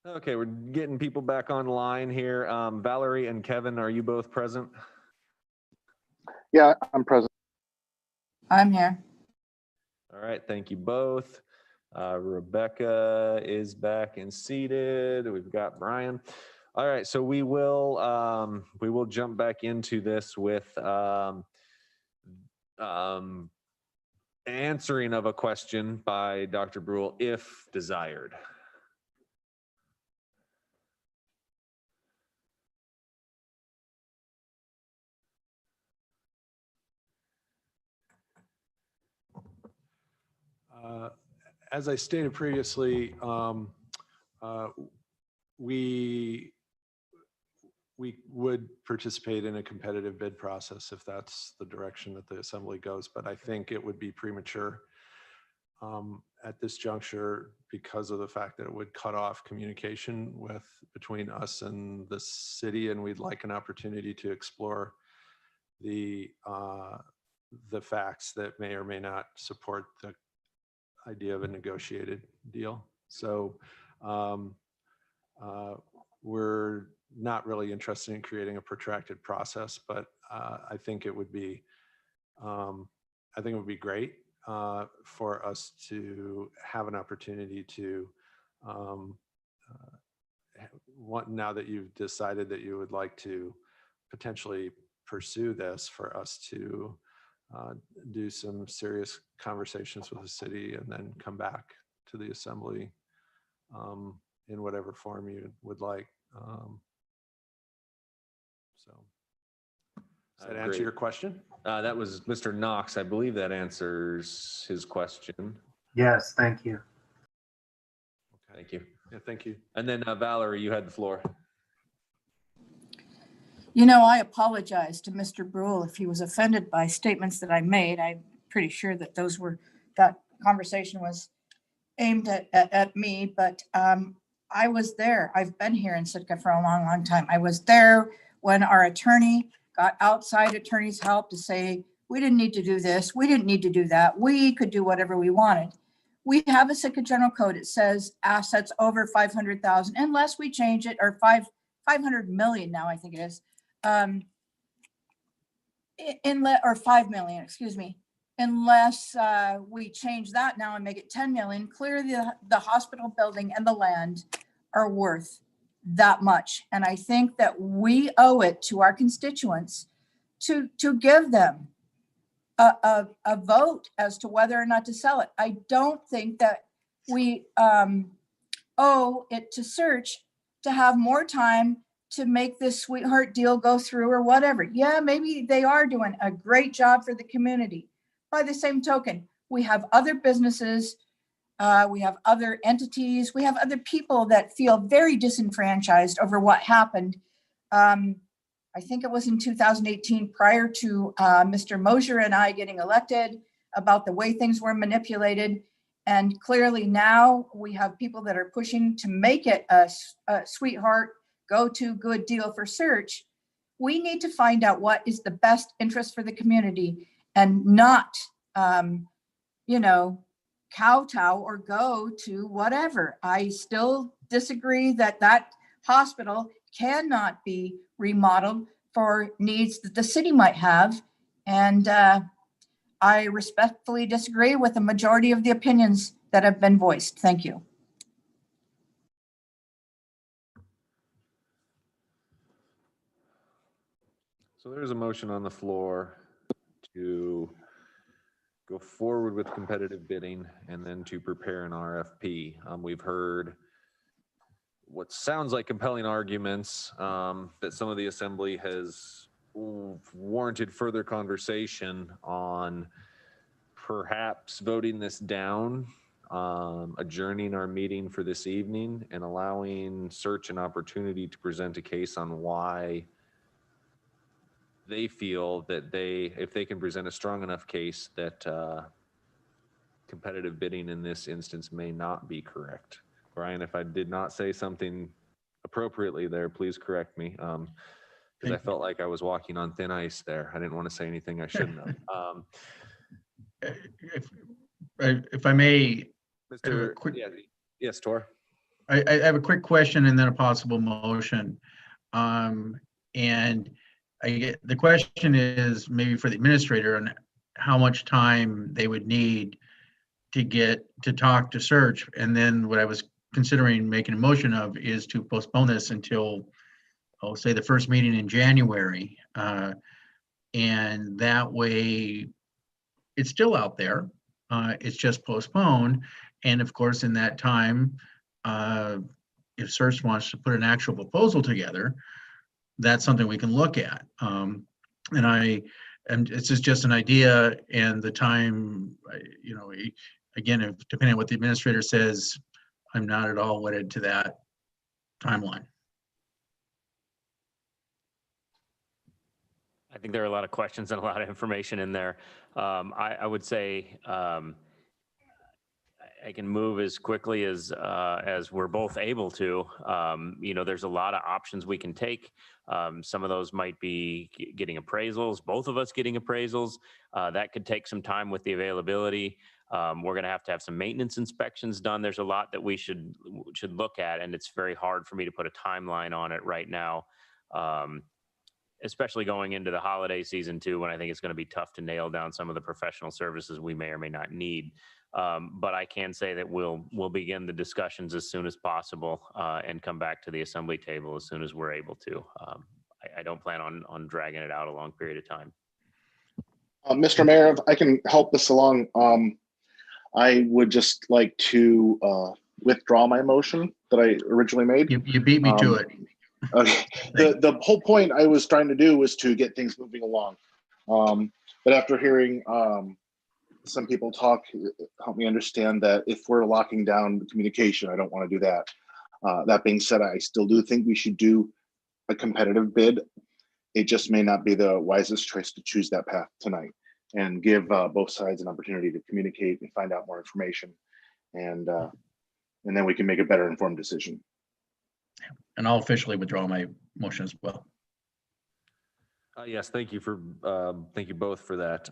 Okay, we're getting people back online here. Valerie and Kevin, are you both present? Yeah, I'm present. I'm here. All right, thank you both. Rebecca is back and seated. We've got Brian. All right, so we will jump back into this with answering of a question by Dr. Brule if desired. As I stated previously, we would participate in a competitive bid process if that's the direction that the assembly goes, but I think it would be premature at this juncture because of the fact that it would cut off communication between us and the city, and we'd like an opportunity to explore the facts that may or may not support the idea of a negotiated deal. So we're not really interested in creating a protracted process, but I think it would be great for us to have an opportunity to now that you've decided that you would like to potentially pursue this, for us to do some serious conversations with the city and then come back to the assembly in whatever form you would like. So does that answer Great. your question? That was Mr. Knox. I believe that answers his question. Yes, thank you. Okay. Thank you. Yeah, thank you. And then Valerie, you had the floor. You know, I apologize to Mr. Brule if he was offended by statements that I made. I'm pretty sure that that conversation was aimed at me, but I was there. I've been here in Sitka for a long, long time. I was there when our attorney got outside attorney's help to say, we didn't need to do this. We didn't need to do that. We could do whatever we wanted. We have a Sitka General Code. It says assets over 500,000, unless we change it, or 500 million now, I think it is. Or 5 million, excuse me, unless we change that now and make it 10 million. Clearly the hospital building and the land are worth that much. And I think that we owe it to our constituents to give them a vote as to whether or not to sell it. I don't think that we owe it to Search to have more time to make this sweetheart deal go through or whatever. Yeah, maybe they are doing a great job for the community. By the same token, we have other businesses, we have other entities, we have other people that feel very disenfranchised over what happened. I think it was in 2018, prior to Mr. Mosier and I getting elected, about the way things were manipulated. And clearly now we have people that are pushing to make it a sweetheart, go-to good deal for Search. We need to find out what is the best interest for the community and not, kowtow or go to whatever. I still disagree that that hospital cannot be remodeled for needs that the city might have. And I respectfully disagree with the majority of the opinions that have been voiced. Thank you. So there's a motion on the floor to go forward with competitive bidding and then to prepare an RFP. We've heard what sounds like compelling arguments that some of the assembly has warranted further conversation on perhaps voting this down, adjourning our meeting for this evening, and allowing Search an opportunity to present a case on why they feel that if they can present a strong enough case that competitive bidding in this instance may not be correct. Brian, if I did not say something appropriately there, please correct me, because I felt like I was walking on thin ice there. I didn't want to say anything I shouldn't have. If I may, Mr. Yes, Tor. I have a quick question and then a possible motion. And the question is maybe for the administrator on how much time they would need to talk to search. And then what I was considering making a motion of is to postpone this until, I'll say, the first meeting in January. And that way it's still out there. It's just postponed. And of course, in that time, if search wants to put an actual proposal together, that's something we can look at. And it's just an idea, and the time, again, depending on what the administrator says, I'm not at all wedded to that timeline. I think there are a lot of questions and a lot of information in there. I would say I can move as quickly as we're both able to. There's a lot of options we can take. Some of those might be getting appraisals, both of us getting appraisals. That could take some time with the availability. We're going to have some maintenance inspections done. There's a lot that we should look at, and it's very hard for me to put a timeline on it right now. Especially going into the holiday season too, when I think it's going to be tough to nail down some of the professional services we may or may not need. But I can say that we'll begin the discussions as soon as possible and come back to the assembly table as soon as we're able to. I don't plan on dragging it out a long period of time. Mr. Mayor, if I can help this along, I would just like to withdraw my motion that I originally made. You beat me to it. Okay. The whole point I was trying to do was to get things moving along. But after hearing some people talk, help me understand that if we're locking down the communication, I don't want to do that. That being said, I still do think we should do a competitive bid. It just may not be the wisest choice to choose that path tonight and give both sides an opportunity to communicate and find out more information. And then we can make a better informed decision. And I'll officially withdraw my motion as well. Yes, thank you both for that.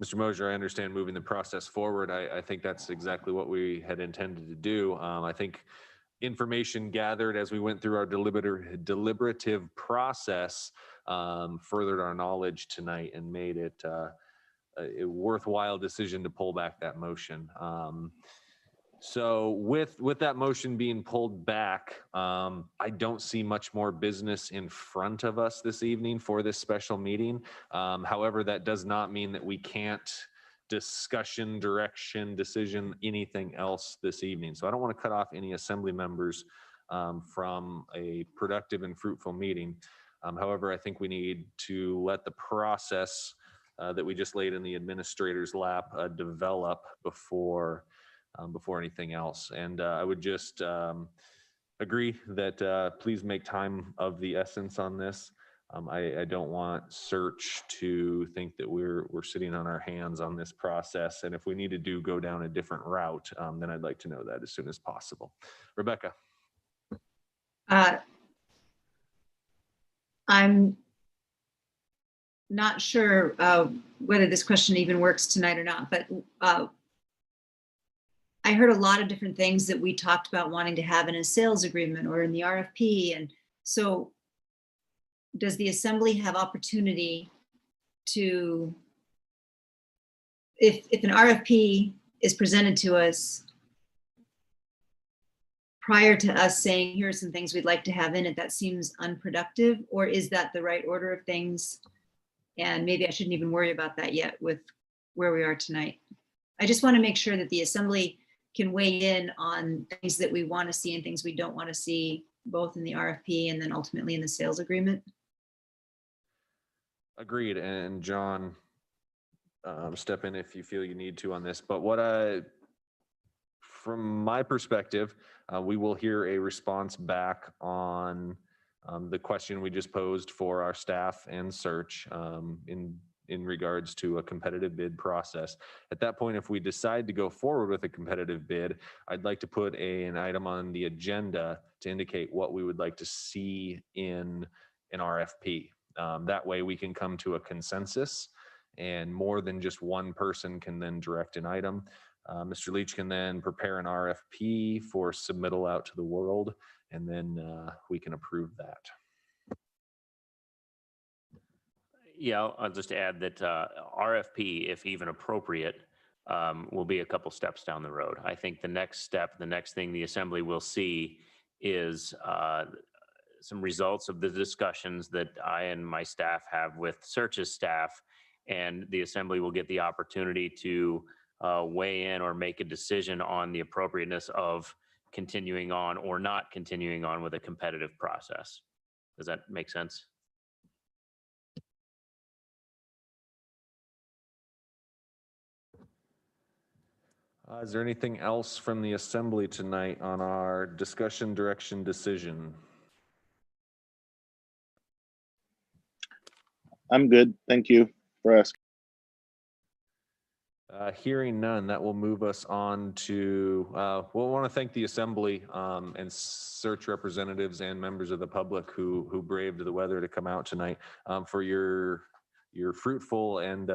Mr. Mosier, I understand moving the process forward. I think that's exactly what we had intended to do. I think information gathered as we went through our deliberative process furthered our knowledge tonight and made it a worthwhile decision to pull back that motion. So with that motion being pulled back, I don't see much more business in front of us this evening for this special meeting. However, that does not mean that we can't discussion, direction, decision, anything else this evening. So I don't want to cut off any assembly members from a productive and fruitful meeting. However, I think we need to let the process that we just laid in the administrator's lap develop before anything else. And I would just agree that please make time of the essence on this. I don't want search to think that we're sitting on our hands on this process. And if we need to go down a different route, then I'd like to know that as soon as possible. Rebecca. I'm not sure whether this question even works tonight or not, but I heard a lot of different things that we talked about wanting to have in a sales agreement or in the RFP. And so does the assembly have opportunity to, if an RFP is presented to us prior to us saying, here are some things we'd like to have in it, that seems unproductive? Or is that the right order of things? And maybe I shouldn't even worry about that yet with where we are tonight. I just want to make sure that the assembly can weigh in on things that we want to see and things we don't want to see, both in the RFP and then ultimately in the sales agreement. Agreed. And John, step in if you feel you need to on this. But from my perspective, we will hear a response back on the question we just posed for our staff and search in regards to a competitive bid process. At that point, if we decide to go forward with a competitive bid, I'd like to put an item on the agenda to indicate what we would like to see in an RFP. That way we can come to a consensus, and more than just one person can then direct an item. Mr. Leach can then prepare an RFP for submittal out to the world, and then we can approve that. Yeah, I'll just add that RFP, if even appropriate, will be a couple steps down the road. I think the next step, the next thing the Assembly will see is some results of the discussions that I and my staff have with Search's staff, and the Assembly will get the opportunity to weigh in or make a decision on the appropriateness of continuing on or not continuing on with a competitive process. Does that make sense? Is there anything else from the Assembly tonight on our discussion direction decision? I'm good. Thank you for asking. Hearing none, that will move us on to, we'll want to thank the Assembly and Search representatives and members of the public who braved the weather to come out tonight for your fruitful and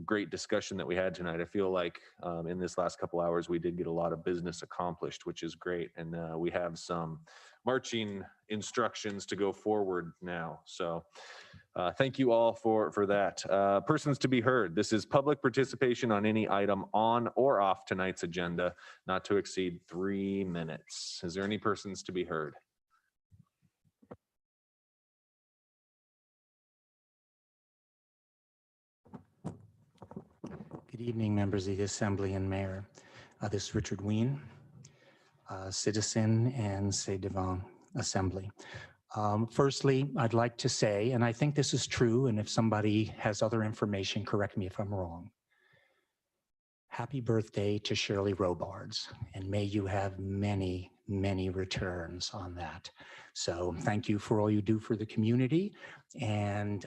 great discussion that we had tonight. I feel like in this last couple hours, we did get a lot of business accomplished, which is great. And we have some marching instructions to go forward now. So thank you all for that. Persons to be heard. This is public participation on any item on or off tonight's agenda, not to exceed 3 minutes. Is there any persons to be heard? Good evening, members of the Assembly and Mayor. This is Richard Wien, citizen and ci devant Assembly. Firstly, I'd like to say, and I think this is true, and if somebody has other information, correct me if I'm wrong. Happy birthday to Shirley Robards, and may you have many, many returns on that. So thank you for all you do for the community, and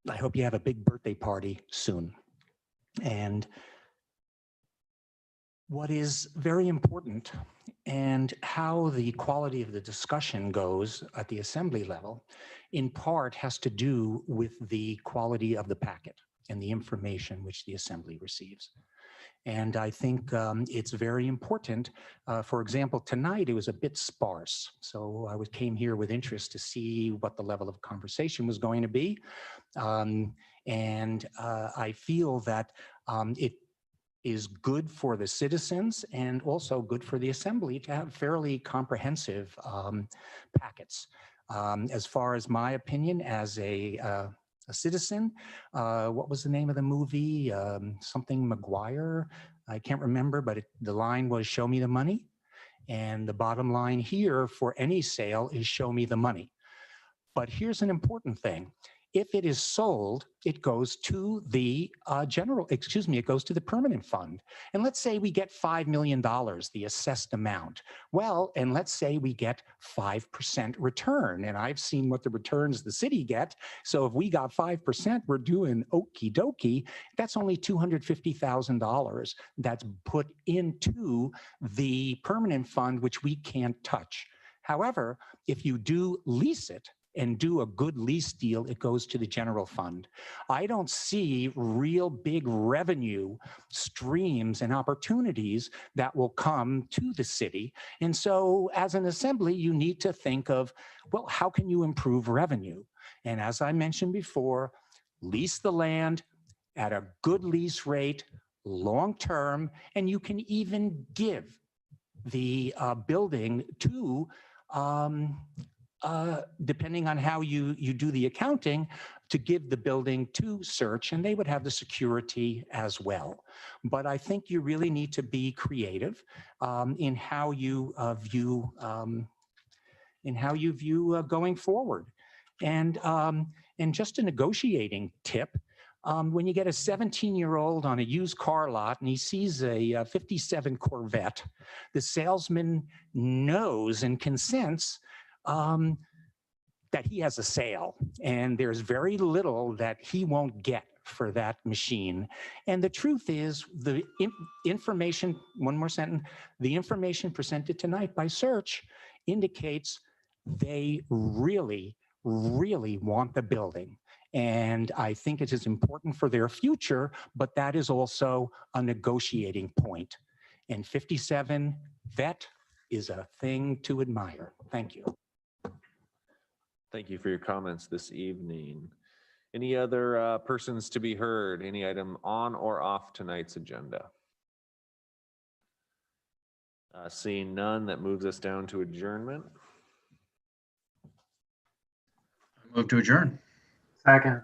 I hope you have a big birthday party soon. And what is very important, and how the quality of the discussion goes at the Assembly level, in part has to do with the quality of the packet and the information which the Assembly receives. And I think it's very important. For example, tonight it was a bit sparse. So I came here with interest to see what the level of conversation was going to be. I feel that it is good for the citizens and also good for the Assembly to have fairly comprehensive packets. As far as my opinion as a citizen, what was the name of the movie? Something McGuire? I can't remember, but the line was "Show me the money." And the bottom line here for any sale is "Show me the money." But here's an important thing. If it is sold, it goes to the it goes to the permanent fund. And let's say we get $5 million, the assessed amount. Well, and let's say we get 5% return. And I've seen what the returns the city get. So if we got 5%, we're doing okie dokie. That's only $250,000 that's put into the permanent fund, which we can't touch. However, if you do lease it, and do a good lease deal, it goes to the general fund. I don't see real big revenue streams and opportunities that will come to the city. And so as an Assembly, you need to think of, well, how can you improve revenue? And as I mentioned before, lease the land at a good lease rate, long-term, and you can even give the building to depending on how you do the accounting, to give the building to Search, and they would have the security as well. But I think you really need to be creative in how you view going forward. And just a negotiating tip. When you get a 17-year-old on a used car lot and he sees a 57 Corvette, the salesman knows and consents that he has a sale, and there's very little that he won't get for that machine. And the truth is, the information, one more sentence, the information presented tonight by Search indicates they really really want the building. And I think it is important for their future, but that is also a negotiating point. And 57 vet is a thing to admire. Thank you. Thank you for your comments this evening. Any other persons to be heard? Any item on or off tonight's agenda? Seeing none, that moves us down to adjournment. Move to adjourn. Second.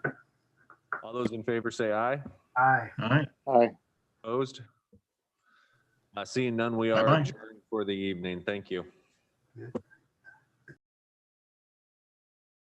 All those in favor say aye. Aye. All right. Aye. Opposed? Seeing none, we are Bye-bye. adjourned for the evening. Thank you. Good.